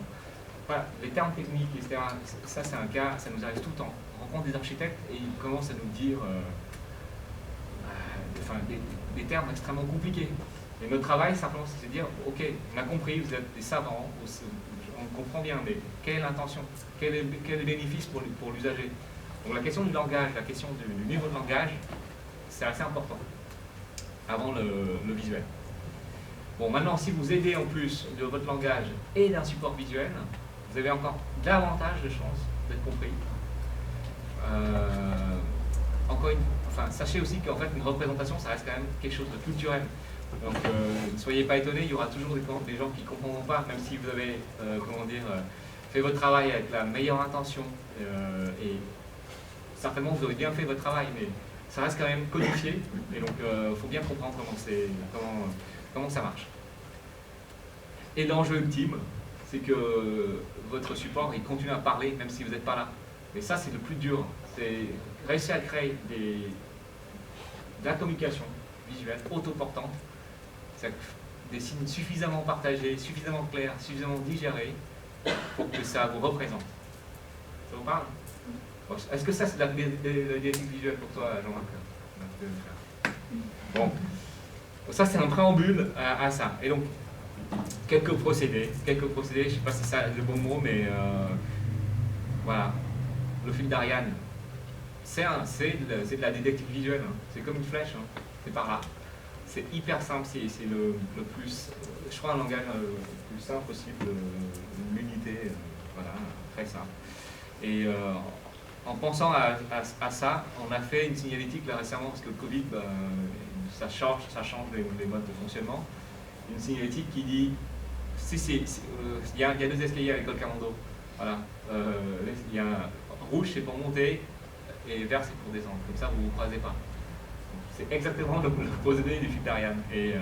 Voilà, les termes techniques, etc., ça, c'est un cas, ça nous arrive tout le temps. On rencontre des architectes et ils commencent à nous dire des termes extrêmement compliqués. Et notre travail, simplement, c'est de dire, ok, on a compris, vous êtes des savants, on comprend bien, mais quelle est l'intention? Quel est le bénéfice pour l'usager? Donc la question du langage, la question du niveau de langage, c'est assez important, avant le visuel. Bon, maintenant, si vous aidez en plus de votre langage et d'un support visuel, vous avez encore davantage de chances d'être compris. Sachez aussi qu'en fait, une représentation, ça reste quand même quelque chose de culturel. Donc, ne soyez pas étonnés, il y aura toujours des gens qui ne comprendront pas, même si vous avez, fait votre travail avec la meilleure intention. Et certainement, vous avez bien fait votre travail, mais ça reste quand même codifié. Et donc, il faut bien comprendre comment ça marche. Et l'enjeu ultime, c'est que votre support, il continue à parler, même si vous n'êtes pas là. Et ça, c'est le plus dur. C'est réussir à créer de la communication visuelle autoportante, des signes suffisamment partagés, suffisamment clairs, suffisamment digérés pour que ça vous représente. Ça vous parle? Est-ce que ça, c'est de la didactique visuelle pour toi, Jean-Marc? Bon. Ça, c'est un préambule à ça. Et donc, quelques procédés, je ne sais pas si c'est le bon mot, mais voilà. Le fil d'Ariane, c'est de la didactique visuelle, hein. C'est comme une flèche, hein. C'est par là. C'est hyper simple, c'est le plus, je crois, un langage le plus simple possible, l'unité, voilà, très simple. Et en pensant à ça, on a fait une signalétique là récemment, parce que le Covid, ça change les modes de fonctionnement. Une signalétique qui dit, il y a 2 escaliers à l'école Camondo. Voilà. Il y a rouge, c'est pour monter, et vert, c'est pour descendre. Comme ça, vous ne vous croisez pas. C'est exactement le procédé du fil d'Ariane. Et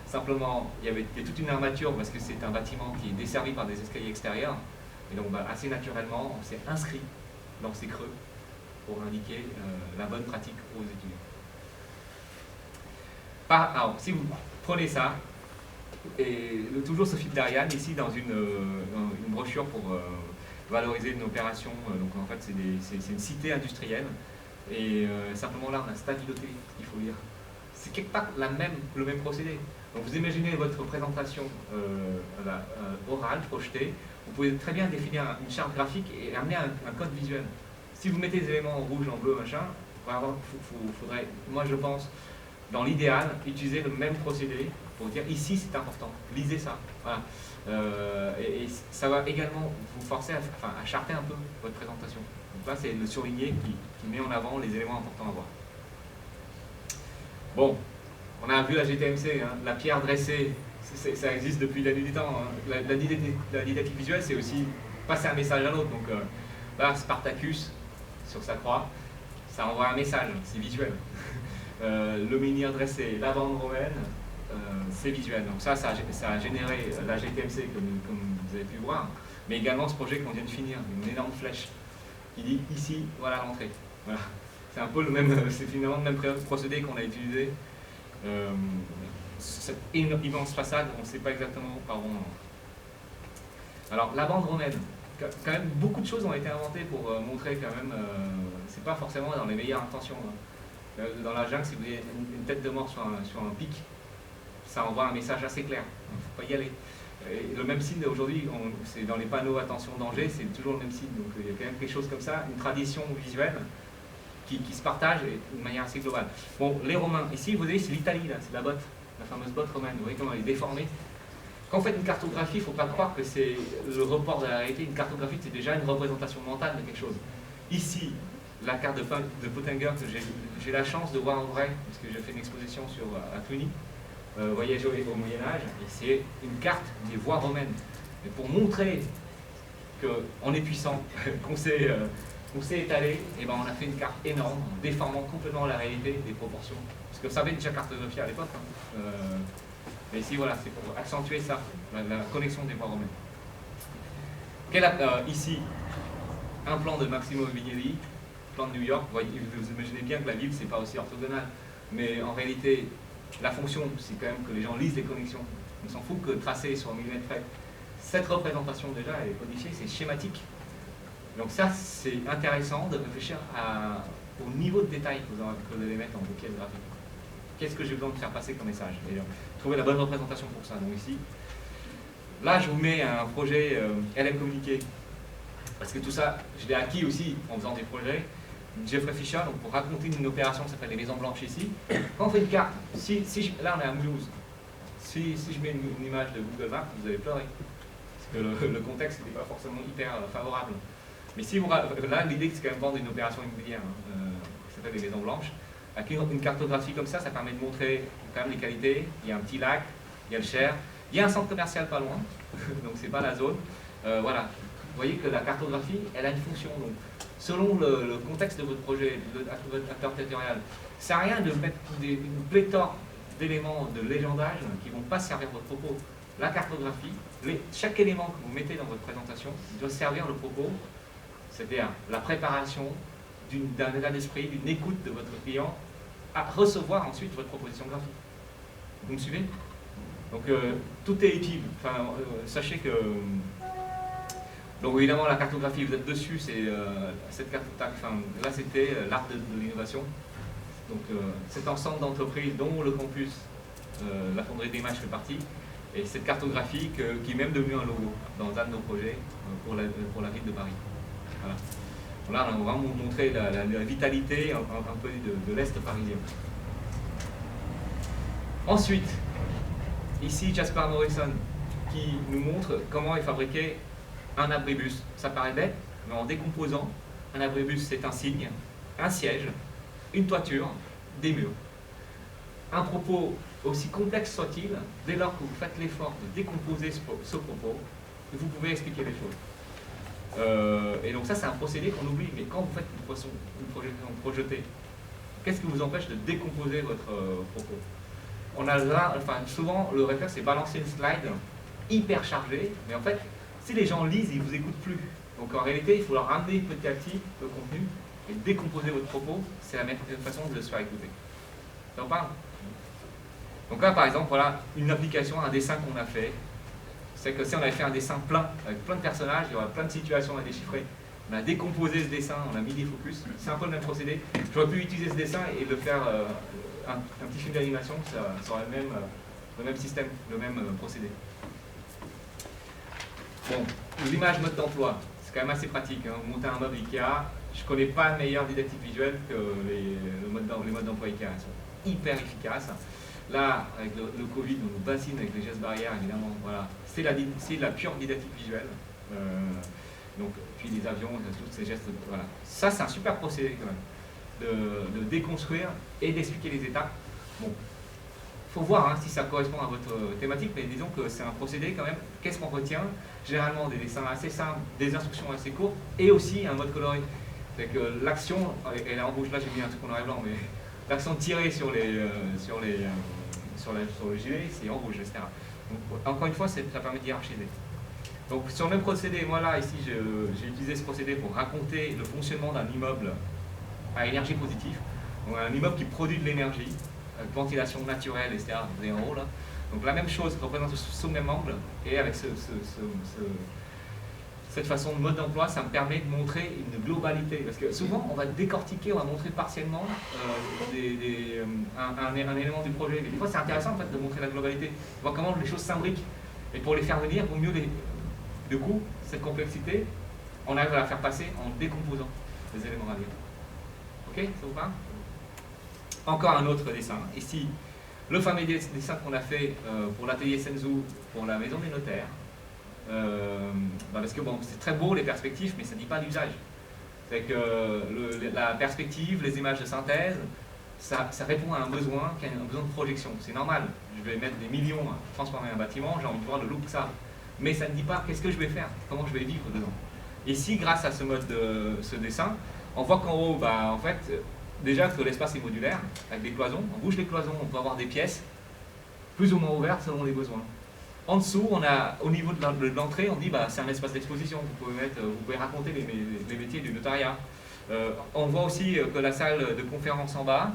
simplement, il y a toute une armature, parce que c'est un bâtiment qui est desservi par des escaliers extérieurs. Et donc, assez naturellement, on s'est inscrit dans ces creux pour indiquer la bonne pratique aux étudiants. Alors, si vous prenez ça, et toujours ce fil d'Ariane, ici dans une brochure pour valoriser une opération, donc en fait c'est une cité industrielle, et simplement là on a stabiloté, il faut lire. C'est quelque part le même procédé. Donc vous imaginez votre présentation orale, projetée, vous pouvez très bien définir une charte graphique et amener un code visuel. Si vous mettez des éléments en rouge, en bleu, machin, faudrait, moi je pense, dans l'idéal, utiliser le même procédé pour dire ici c'est important, lisez ça. Voilà. Et ça va également vous forcer à charter un peu votre présentation. Donc là c'est le surligné qui met en avant les éléments importants à voir. Bon, on a vu la GTMC, hein, la pierre dressée, ça existe depuis la nuit des temps. Hein. La didactique visuelle, c'est aussi passer un message à l'autre. Donc là, Spartacus, sur sa croix, ça envoie un message, c'est visuel. Le menhir dressé, la bande romaine, c'est visuel. Donc ça a généré la GTMC, comme vous avez pu voir, mais également ce projet qu'on vient de finir, une énorme flèche qui dit ici, voilà l'entrée. Voilà. C'est un peu le même, c'est finalement le même procédé qu'on a utilisé. cette immense façade, on ne sait pas exactement par où on entre. Alors, la bande romaine. Quand même, beaucoup de choses ont été inventées pour montrer quand même, c'est pas forcément dans les meilleures intentions. Hein. Dans la jungle, si vous avez une tête de mort sur un pic, ça envoie un message assez clair. Il ne faut pas y aller. Et le même signe aujourd'hui, c'est dans les panneaux attention danger, c'est toujours le même signe. Donc il y a quand même quelque chose comme ça, une tradition visuelle qui se partage de manière assez globale. Bon, les Romains, ici vous voyez, c'est l'Italie, là, c'est la botte, la fameuse botte romaine. Vous voyez comment elle est déformée. Quand vous faites une cartographie, il ne faut pas croire que c'est le report de la réalité. Une cartographie, c'est déjà une représentation mentale de quelque chose. Ici, la carte de Pottinger que j'ai la chance de voir en vrai, parce que j'ai fait une exposition à Cluny, voyager au Moyen-Âge, et c'est une carte des voies romaines. Et pour montrer qu'on est puissant, qu'on s'est étalé, et ben on a fait une carte énorme, en déformant complètement la réalité des proportions. Parce que ça avait déjà cartographié à l'époque. Hein. Mais ici, voilà, c'est pour accentuer ça, la connexion des voies romaines. Ici, un plan de Massimo Vignelli, plan de New York. Vous imaginez bien que la ville, c'est pas aussi orthogonal. Mais en réalité, la fonction, c'est quand même que les gens lisent les connexions. On s'en fout que tracer soit au millimètre près. Cette représentation, déjà, elle est codifiée, c'est schématique. Donc ça, c'est intéressant de réfléchir au niveau de détail que vous allez mettre dans vos pièces graphiques. Qu'est-ce que j'ai besoin de faire passer comme message? Et trouver la bonne représentation pour ça. Donc ici, là, je vous mets un projet LM Communiqué. Parce que tout ça, je l'ai acquis aussi en faisant des projets. Jeffrey Fisher, donc pour raconter une opération qui s'appelle les Maisons Blanches ici. Quand on fait une carte, là on est à Mulhouse, si je mets une image de Google Maps, vous allez pleurer. Parce que le contexte n'était pas forcément hyper favorable. Mais si là, l'idée c'est quand même vendre une opération immobilière qui s'appelle les Maisons Blanches. Avec une cartographie comme ça permet de montrer quand même les qualités. Il y a un petit lac, il y a le Cher, il y a un centre commercial pas loin, donc c'est pas la zone. Voilà, vous voyez que la cartographie, elle a une fonction. Donc, selon le contexte de votre projet, de votre acteur territorial, ça sert à rien de mettre une pléthore d'éléments de légendage qui ne vont pas servir votre propos. La cartographie, chaque élément que vous mettez dans votre présentation doit servir le propos, c'est-à-dire la préparation d'un état d'esprit, d'une écoute de votre client, à recevoir ensuite votre proposition graphique. Vous me suivez? Donc tout est utile. Enfin, sachez que donc évidemment la cartographie, vous êtes dessus, c'est cette carte. Enfin, là c'était l'art de l'innovation. Donc cet ensemble d'entreprises dont le campus, la fonderie d'Images fait partie, et cette cartographie qui est même devenue un logo dans un de nos projets pour la ville de Paris. Voilà. Là, on va vraiment montrer la vitalité un peu de l'Est parisien. Ensuite, ici Jasper Morrison qui nous montre comment est fabriqué un abribus. Ça paraît bête, mais en décomposant, un abribus c'est un signe, un siège, une toiture, des murs. Un propos aussi complexe soit-il, dès lors que vous faites l'effort de décomposer ce propos, vous pouvez expliquer les choses. Et donc ça c'est un procédé qu'on oublie, mais quand vous faites une projection projetée, qu'est-ce qui vous empêche de décomposer votre propos? On a là, enfin souvent le réflexe c'est balancer une slide hyper chargée, mais en fait si les gens lisent, ils ne vous écoutent plus. Donc en réalité il faut leur ramener petit à petit le contenu et décomposer votre propos, c'est la meilleure façon de se faire écouter. Ça vous parle? Donc là par exemple, voilà une application, un dessin qu'on a fait. C'est que si on avait fait un dessin plein, avec plein de personnages, il y aurait plein de situations à déchiffrer. On a décomposé ce dessin, on a mis des focus. C'est un peu le même procédé. J'aurais pu utiliser ce dessin et le faire un petit film d'animation, ça aurait le même système, le même procédé. Bon, l'image mode d'emploi, c'est quand même assez pratique. Hein. Monter un meuble Ikea, je ne connais pas meilleure didactique visuelle que les modes d'emploi Ikea. Ils sont hyper efficaces. Là, avec le Covid, on nous bassine avec les gestes barrières, évidemment. Voilà. C'est la pure didactique visuelle. Donc, puis les avions, tous ces gestes. Voilà. Ça, c'est un super procédé quand même, de déconstruire et d'expliquer les étapes. Bon, il faut voir hein, si ça correspond à votre thématique, mais disons que c'est un procédé quand même. Qu'est-ce qu'on retient? Généralement des dessins assez simples, des instructions assez courtes, et aussi un mode coloré. C'est que l'action, elle est en rouge, là j'ai mis un truc en noir et blanc, mais l'action tirée sur le gilet, c'est en rouge, etc. Donc, encore une fois, ça permet de hiérarchiser. Donc sur le même procédé, moi là, ici, j'ai utilisé ce procédé pour raconter le fonctionnement d'un immeuble à énergie positive. Donc un immeuble qui produit de l'énergie, ventilation naturelle, etc. Vous avez en haut là. Donc la même chose représentée sous le même angle, et avec cette façon de mode d'emploi, ça me permet de montrer une globalité. Parce que souvent, on va décortiquer, on va montrer partiellement un élément du projet. Mais des fois, c'est intéressant en fait, de montrer la globalité, de voir comment les choses s'imbriquent. Et pour les faire venir, vaut mieux du coup, cette complexité, on arrive à la faire passer en décomposant les éléments à lire. Ok, ça vous parle? Encore un autre dessin. Ici, le fameux dessin qu'on a fait pour l'atelier Senzu, pour la maison des notaires. Parce que bon, c'est très beau les perspectives, mais ça ne dit pas l'usage. C'est que la perspective, les images de synthèse, ça répond à un besoin, qui a un besoin de projection. C'est normal. Je vais mettre des millions à transformer un bâtiment, j'ai envie de voir le look que ça. Mais ça ne dit pas qu'est-ce que je vais faire, comment je vais vivre dedans. Ici, grâce à ce mode ce dessin, on voit qu'en haut, en fait, déjà que l'espace est modulaire, avec des cloisons. On bouge les cloisons, on peut avoir des pièces plus ou moins ouvertes selon les besoins. En dessous, on a, au niveau de l'entrée, on dit c'est un espace d'exposition. Vous pouvez raconter les métiers du notariat. On voit aussi que la salle de conférence en bas,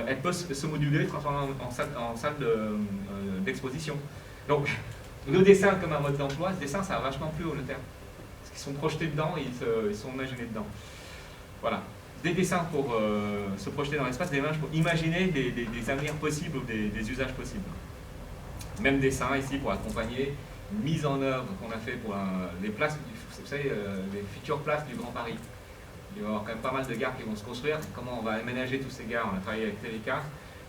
elle peut se moduler, transformer en salle d'exposition. Donc, le dessin comme un mode d'emploi, ce dessin, ça a vachement plu aux notaires. Parce qu'ils sont projetés dedans et ils sont imaginés dedans. Voilà. Des dessins pour se projeter dans l'espace, des images pour imaginer des avenirs possibles ou des usages possibles. Même dessin ici pour accompagner une mise en œuvre qu'on a fait pour les places, vous savez, les futures places du Grand Paris. Il va y avoir quand même pas mal de gares qui vont se construire. Comment on va aménager tous ces gares? On a travaillé avec Téléca.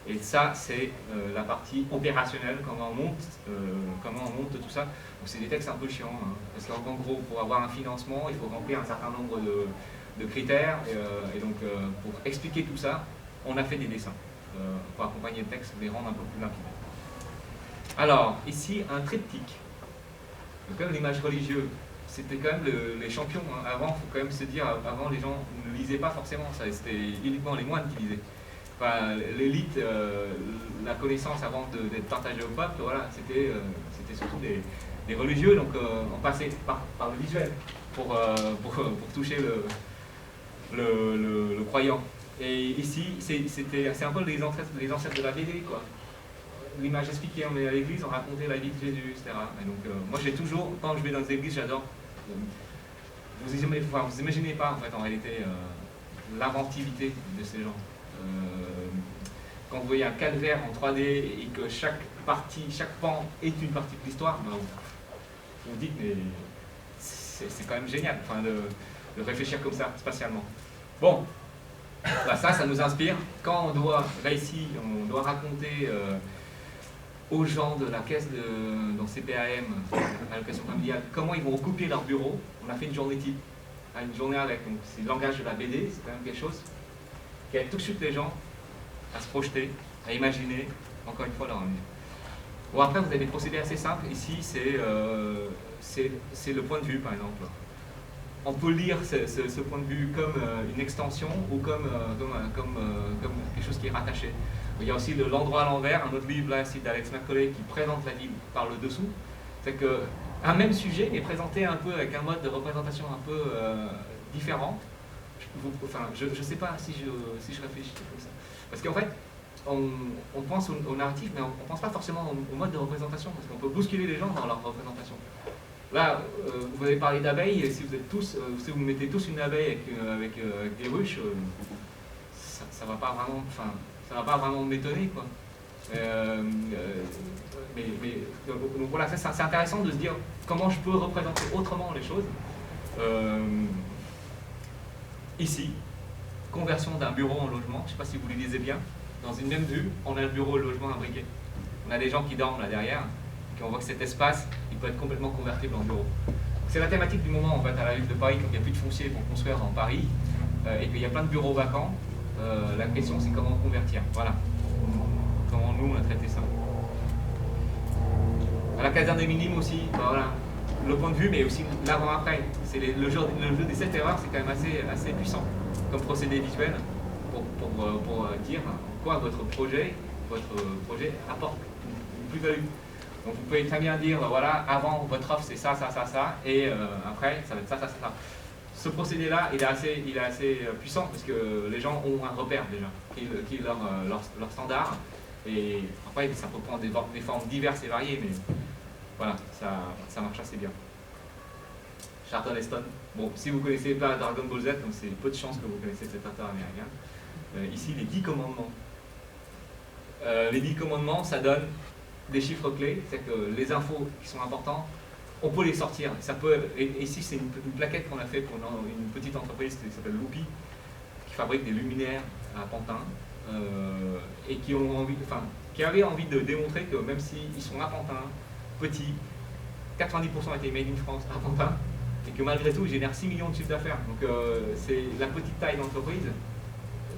Et ça, c'est la partie opérationnelle, comment on monte tout ça. Donc c'est des textes un peu chiants, hein, parce qu'en gros, pour avoir un financement, il faut remplir un certain nombre de critères. Et donc, pour expliquer tout ça, on a fait des dessins pour accompagner le texte, les rendre un peu plus limpides. Alors, ici, un triptyque. Donc, l'image religieuse, c'était quand même les champions. Hein. Avant, il faut quand même se dire, avant, les gens ne lisaient pas forcément ça. C'était uniquement les moines qui lisaient. Enfin, l'élite, la connaissance avant d'être partagée au peuple, voilà, c'était surtout des religieux. Donc, on passait par le visuel pour toucher le croyant. Et ici, c'est un peu les ancêtres de la BD, quoi. L'image expliquée, on est à l'église, on racontait la vie de Jésus, etc. Et donc, moi, j'ai toujours, quand je vais dans les églises, j'adore. Vous imaginez pas, en fait, en réalité, l'inventivité de ces gens. Quand vous voyez un calvaire en 3D et que chaque pan est une partie de l'histoire, vous dites, mais c'est quand même génial, enfin, de réfléchir comme ça, spatialement. Bon, ça nous inspire. Quand on doit, là ici, on doit raconter aux gens de la caisse dans CPAM, allocation familiale, comment ils vont occuper leur bureau. On a fait une journée type, une journée avec, donc c'est le langage de la BD, c'est quand même quelque chose qui aide tout de suite les gens à se projeter, à imaginer, encore une fois, leur avenir. Bon, après, vous avez des procédés assez simples. Ici, c'est le point de vue, par exemple. On peut lire ce point de vue comme une extension ou comme quelque chose qui est rattaché. Il y a aussi l'endroit à l'envers, un autre livre là, ici d'Alex Macaulay, qui présente la ville par le dessous. C'est qu'un même sujet est présenté un peu avec un mode de représentation un peu différent. Je ne sais pas si je réfléchis comme ça. Parce qu'en fait, on pense au narratif, mais on ne pense pas forcément au mode de représentation, parce qu'on peut bousculer les gens dans leur représentation. Là, vous avez parlé d'abeilles, si vous mettez tous une abeille avec des ruches, ça ne va pas vraiment, ça va pas vraiment m'étonner, quoi. Donc voilà, c'est intéressant de se dire comment je peux représenter autrement les choses. Ici, conversion d'un bureau en logement, je ne sais pas si vous le lisez bien, dans une même vue, on a le bureau et le logement imbriqués. On a des gens qui dorment là derrière, et on voit que cet espace, il peut être complètement convertible en bureau. C'est la thématique du moment en fait, à la ville de Paris, quand il n'y a plus de foncier pour construire dans Paris, et qu'il y a plein de bureaux vacants. La question c'est comment convertir, voilà, comment nous on a traité ça. À la caserne des Minimes aussi, voilà, le point de vue mais aussi l'avant-après. Le jeu des 7 erreurs, c'est quand même assez puissant comme procédé visuel pour dire en quoi votre projet apporte une plus-value. Donc vous pouvez très bien dire, voilà, avant votre offre c'est ça, et après ça va être ça. Ce procédé-là, il est assez puissant parce que les gens ont un repère déjà, qui est leur standard. Et après, ça peut prendre des formes diverses et variées, mais voilà, ça marche assez bien. Charlton Heston. Bon, si vous connaissez pas Dragon Ball Z, donc c'est peu de chances que vous connaissez cet acteur américain. Ici, les 10 commandements. Les 10 commandements, ça donne des chiffres clés, c'est-à-dire que les infos qui sont importantes, on peut les sortir. Ça peut, et ici, c'est une plaquette qu'on a fait pour une petite entreprise qui s'appelle Loupi, qui fabrique des luminaires à Pantin, et qui avaient envie de démontrer que même s'ils sont à Pantin, petits, 90% étaient made in France à Pantin, et que malgré tout, ils génèrent 6 millions de chiffres d'affaires. Donc c'est la petite taille d'entreprise,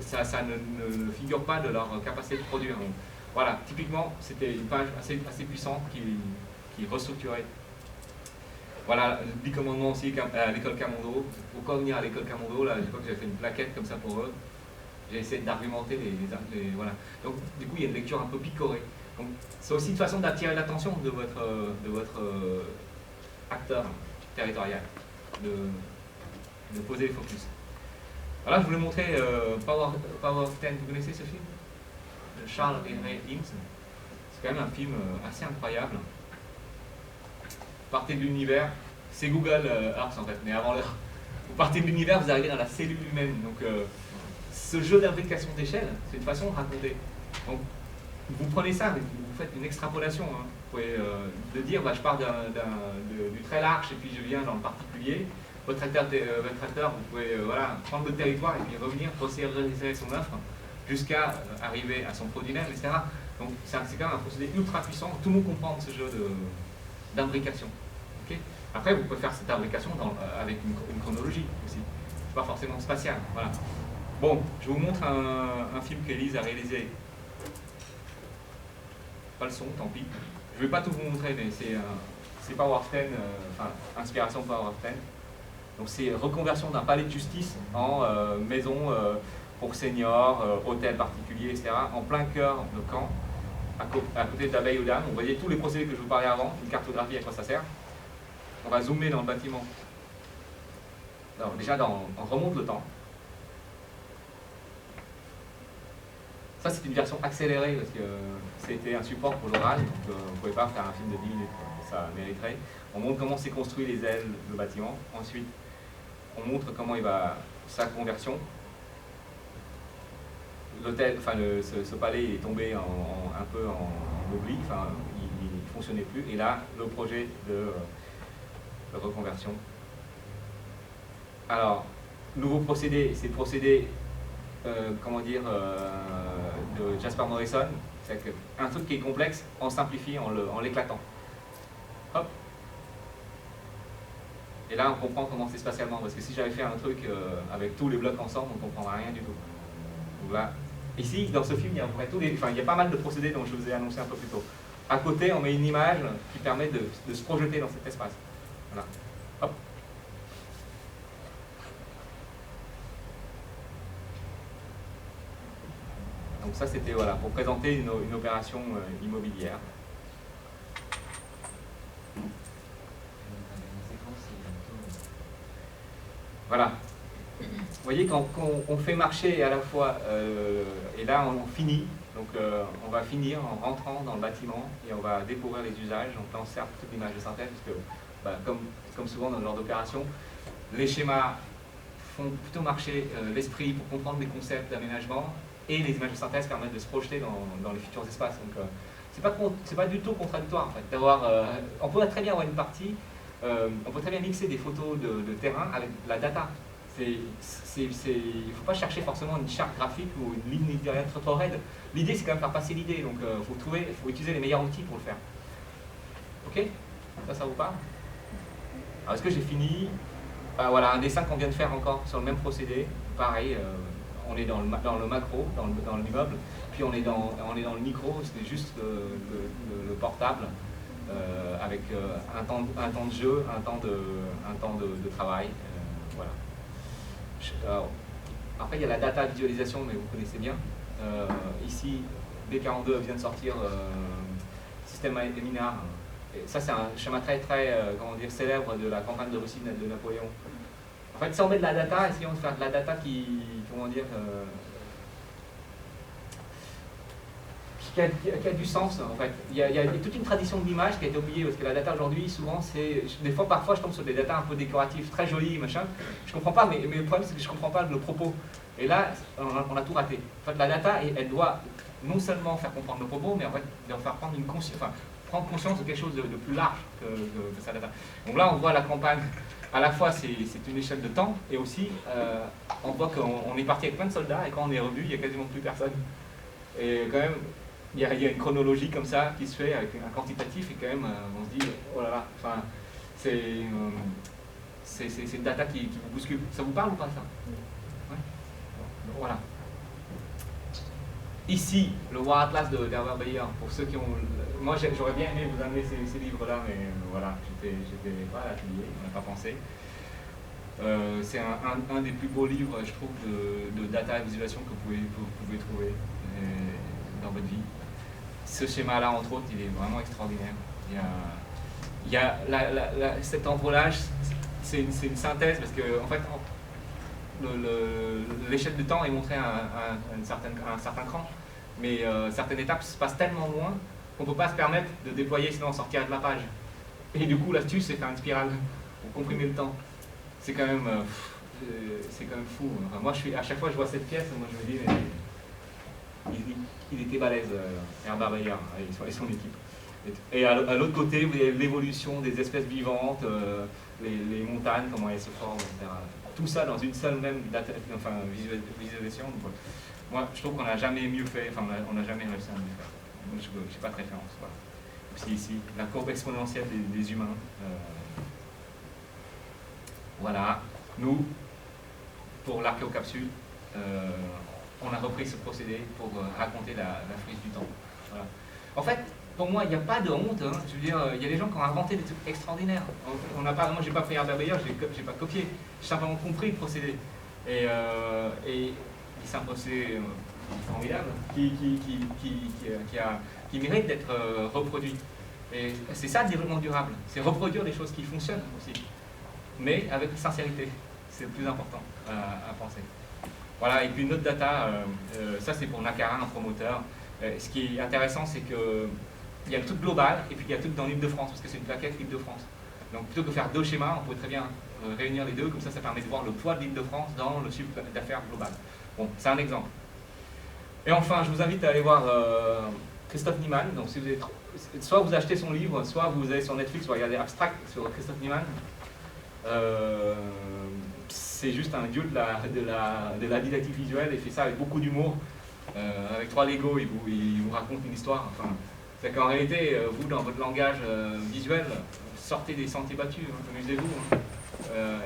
ça ne figure pas de leur capacité de produire. Donc, voilà, typiquement, c'était une page assez puissante qui restructurait. Voilà, 10 commandements aussi à l'école Camondo. Pourquoi venir à l'école Camondo? Là, je crois que j'avais fait une plaquette comme ça pour eux. J'ai essayé d'argumenter voilà. Donc, du coup, il y a une lecture un peu picorée. Donc, c'est aussi une façon d'attirer l'attention de votre acteur territorial, de poser les focus. Voilà, je voulais montrer Power of Ten. Vous connaissez ce film de Charles Henry Himes. C'est quand même un film assez incroyable. Partez de l'univers, c'est Google Earth en fait, mais avant l'heure. Vous partez de l'univers, vous arrivez dans la cellule humaine. Donc, ce jeu d'imbrication d'échelle, c'est une façon de raconter. Donc, vous prenez ça, vous faites une extrapolation. Hein. Vous pouvez de dire, bah, je pars du très large et puis je viens dans le particulier. Votre acteur, vous pouvez voilà, prendre le territoire et puis revenir, procéder son offre jusqu'à arriver à son produit même, etc. Donc, c'est quand même un procédé ultra puissant. Tout le monde comprend ce jeu d'imbrication. Okay, après, vous pouvez faire cette imbrication avec une chronologie aussi. C'est pas forcément spatial. Voilà. Bon, je vous montre un film qu'Élise a réalisé. Pas le son, tant pis. Je ne vais pas tout vous montrer, mais c'est Power of Ten, enfin, inspiration Power of Ten. Donc c'est reconversion d'un palais de justice en maison pour seniors, hôtel particulier, etc. En plein cœur de Caen, à côté de l'abeille aux dames. Vous voyez tous les procédés que je vous parlais avant, une cartographie, à quoi ça sert. On va zoomer dans le bâtiment. Alors déjà, on remonte le temps. Ça, c'est une version accélérée parce que c'était un support pour l'oral, donc vous ne pouvez pas faire un film de 10 minutes, ça mériterait. On montre comment s'est construit les ailes, le bâtiment. Ensuite, on montre comment il va sa conversion. L'hôtel, enfin ce palais est tombé un peu en oubli, enfin il ne fonctionnait plus. Et là, le projet de reconversion. Alors, nouveau procédé, c'est le procédé comment dire, de Jasper Morrison, c'est un truc qui est complexe, on simplifie en l'éclatant. Hop. Et là, on comprend comment c'est spatialement, parce que si j'avais fait un truc avec tous les blocs ensemble, on ne comprendrait rien du tout. Donc là, ici, dans ce film, il y a, il y a pas mal de procédés dont je vous ai annoncé un peu plus tôt. À côté, on met une image qui permet de se projeter dans cet espace. Voilà. Hop. Donc ça, c'était voilà, pour présenter une opération immobilière. Voilà. Vous voyez, quand on fait marcher à la fois, et là on finit, donc on va finir en rentrant dans le bâtiment et on va découvrir les usages. Donc là on sert toute l'image de synthèse, parce que bah, comme souvent dans ce genre d'opération, les schémas font plutôt marcher l'esprit pour comprendre les concepts d'aménagement, et les images de synthèse permettent de se projeter dans les futurs espaces. Donc c'est pas du tout contradictoire en fait, d'avoir. On peut très bien avoir une partie, on peut très bien mixer des photos de terrain avec la data. Il ne faut pas chercher forcément une charte graphique ou une ligne éditoriale trop raide. L'idée, c'est quand même faire passer l'idée. Donc, il faut utiliser les meilleurs outils pour le faire. Ok? Ça vous parle? Alors, est-ce que j'ai fini? Voilà, un dessin qu'on vient de faire encore sur le même procédé. Pareil, on est dans le macro, dans l'immeuble. Puis, on est dans le micro, c'est juste le portable. Avec un temps de jeu, un temps de travail. Voilà. Alors, après, il y a la data visualisation, mais vous connaissez bien. Ici, B42 vient de sortir système Eminar. Et ça, c'est un schéma très comment dire, célèbre de la campagne de Russie de Napoléon. En fait, si on met de la data, essayons de faire de la data qui comment dire, qui a du sens en fait. Il y a toute une tradition de l'image qui a été oubliée parce que la data aujourd'hui, souvent, c'est. Parfois, je tombe sur des datas un peu décoratives, très jolies, machin. Je comprends pas, mais le problème, c'est que je comprends pas le propos. Et là, on a tout raté. En fait, la data, elle doit non seulement faire comprendre le propos, mais en fait, elle doit faire prendre prendre conscience de quelque chose de plus large que sa data. Donc là, on voit la campagne. À la fois, c'est une échelle de temps, et aussi, on voit qu'on est parti avec plein de soldats, et quand on est revenu, il n'y a quasiment plus personne. Et quand même, il y a une chronologie comme ça qui se fait avec un quantitatif, et quand même, on se dit, oh là là, enfin, c'est une data qui vous bouscule. Ça vous parle ou pas, ça? Ouais. Donc, voilà. Ici, le War Atlas d'Herbert Bayer, pour ceux qui ont... Moi, j'aurais bien aimé vous amener ces livres-là, mais voilà, j'étais pas à l'atelier, on n'a pas pensé. C'est un des plus beaux livres, je trouve, de data et visualisation que vous pouvez trouver dans votre vie. Ce schéma-là, entre autres, il est vraiment extraordinaire. Il y a cet envolage, c'est une synthèse, parce que, en fait, l'échelle de temps est montrée à un certain cran, mais certaines étapes se passent tellement loin qu'on ne peut pas se permettre de déployer, sinon on sortirait de la page. Et du coup, l'astuce, c'est faire une spirale pour comprimer le temps. C'est quand même fou. Enfin, moi, à chaque fois que je vois cette pièce, moi je me dis, il était balèze, Herbert Bayer, et son équipe. Et à l'autre côté, vous avez l'évolution des espèces vivantes, les montagnes, comment elles se forment, etc. Tout ça dans une seule même visualisation. Donc, moi, je trouve qu'on n'a jamais mieux fait, enfin, on n'a jamais réussi à mieux faire. Donc, je n'ai pas de référence. Voilà. Aussi ici, la courbe exponentielle des humains. Voilà. Nous, pour l'archéocapsule, on a repris ce procédé pour raconter la frise du temps. Voilà. En fait, pour moi, il n'y a pas de honte. Hein. Je veux dire, il y a des gens qui ont inventé des trucs extraordinaires. Moi, je n'ai pas fait Herbert Bayer, je n'ai pas copié. J'ai simplement compris le procédé. Et c'est un procédé formidable qui mérite d'être reproduit. Et c'est ça le développement durable. C'est reproduire des choses qui fonctionnent aussi. Mais avec sincérité. C'est le plus important à penser. Voilà, et puis une autre data, ça c'est pour Nakara, un promoteur. Ce qui est intéressant, c'est que il y a le truc global et puis il y a le truc dans l'Île-de-France, parce que c'est une plaquette Île-de-France. Donc plutôt que de faire deux schémas, on pourrait très bien réunir les deux, comme ça permet de voir le poids de l'Île-de-France dans le chiffre d'affaires global. Bon, c'est un exemple. Et enfin, je vous invite à aller voir Christophe Niemann. Donc si vous êtes, soit vous achetez son livre, soit vous allez sur Netflix, vous regardez Abstract sur Christophe Niemann. C'est juste un dieu de la didactique visuelle, et fait ça avec beaucoup d'humour. Avec 3 Legos, il vous raconte une histoire. Enfin, c'est qu'en réalité, vous, dans votre langage visuel, sortez des sentiers battus, hein, amusez-vous. Hein.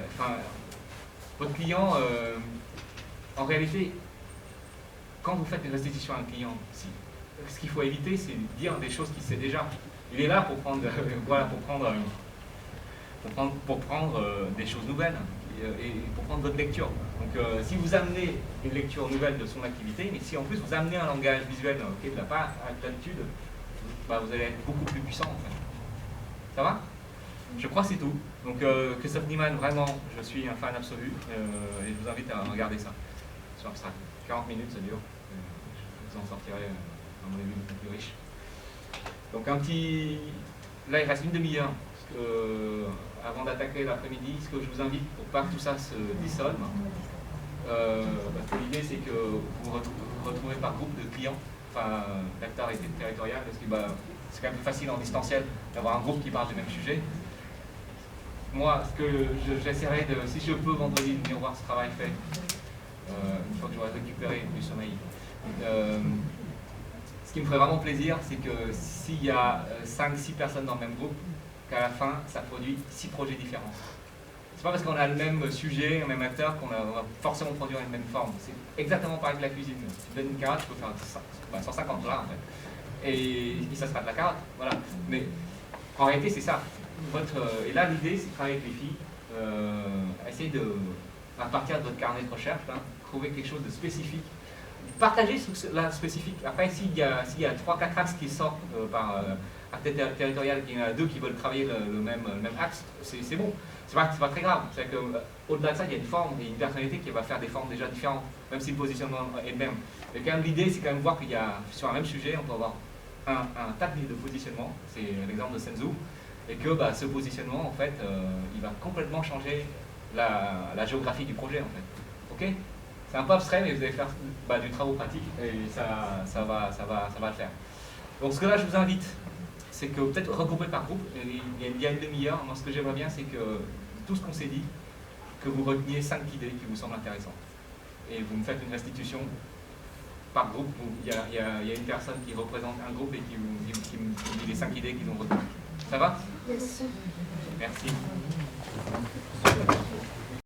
Votre client, en réalité, quand vous faites une restitution à un client, ce qu'il faut éviter, c'est de dire des choses qu'il sait déjà. Il est là pour prendre, pour prendre des choses nouvelles et pour prendre votre lecture. Donc si vous amenez une lecture nouvelle de son activité, mais si en plus vous amenez un langage visuel qui n'a pas d'habitude, vous allez être beaucoup plus puissant en fait. Ça va? Je crois que c'est tout. Donc Christophe Niemann, vraiment, je suis un fan absolu et je vous invite à regarder ça sur Abstract. 40 minutes ça dure. Je vous en sortirez à mon avis beaucoup plus riche. Donc un petit... Là il reste une demi-heure. Avant d'attaquer l'après-midi, ce que je vous invite pour pas que tout ça se dissolve, parce que l'idée c'est que vous vous retrouvez par groupe de clients, enfin d'acteurs territorial, parce que c'est quand même plus facile en distanciel d'avoir un groupe qui parle du même sujet. Moi, ce que j'essaierai de, si je peux vendredi, venir voir ce travail fait, une fois que j'aurai récupéré du sommeil. Ce qui me ferait vraiment plaisir, c'est que s'il y a 5-6 personnes dans le même groupe, qu'à la fin, ça produit 6 projets différents. C'est pas parce qu'on a le même sujet, le même acteur, qu'on va forcément produire une même forme. C'est exactement pareil que la cuisine. Si tu donnes une carotte, tu peux faire 150 plats en fait. Et ça sera de la carotte. Voilà. Mais en réalité, c'est ça. Et là, l'idée, c'est de travailler avec les filles, essayer de, à partir de votre carnet de recherche, trouver quelque chose de spécifique. Partager la spécifique. Après, s'il y a 3-4 axes qui sortent territorial, qu'il y en a deux qui veulent travailler le même axe, c'est bon. C'est pas très grave. C'est qu'au-delà de ça, il y a une forme et une personnalité qui va faire des formes déjà différentes, même si le positionnement est le même. Mais quand même, l'idée, c'est quand même voir qu'il y a, sur un même sujet, on peut avoir un tas de positionnements, c'est l'exemple de Senzu, et que ce positionnement, en fait, il va complètement changer la géographie du projet, en fait. Ok? C'est un peu abstrait, mais vous allez faire du travail pratique, et ça va le faire. Donc, ce que là, je vous invite, c'est que peut-être regrouper par groupe. Il y a une demi-heure. Moi, ce que j'aimerais bien, c'est que tout ce qu'on s'est dit, que vous reteniez 5 idées qui vous semblent intéressantes. Et vous me faites une restitution par groupe. Il y a une personne qui représente un groupe et qui me dit les 5 idées qu'ils ont retenues. Ça va? Yes. Merci.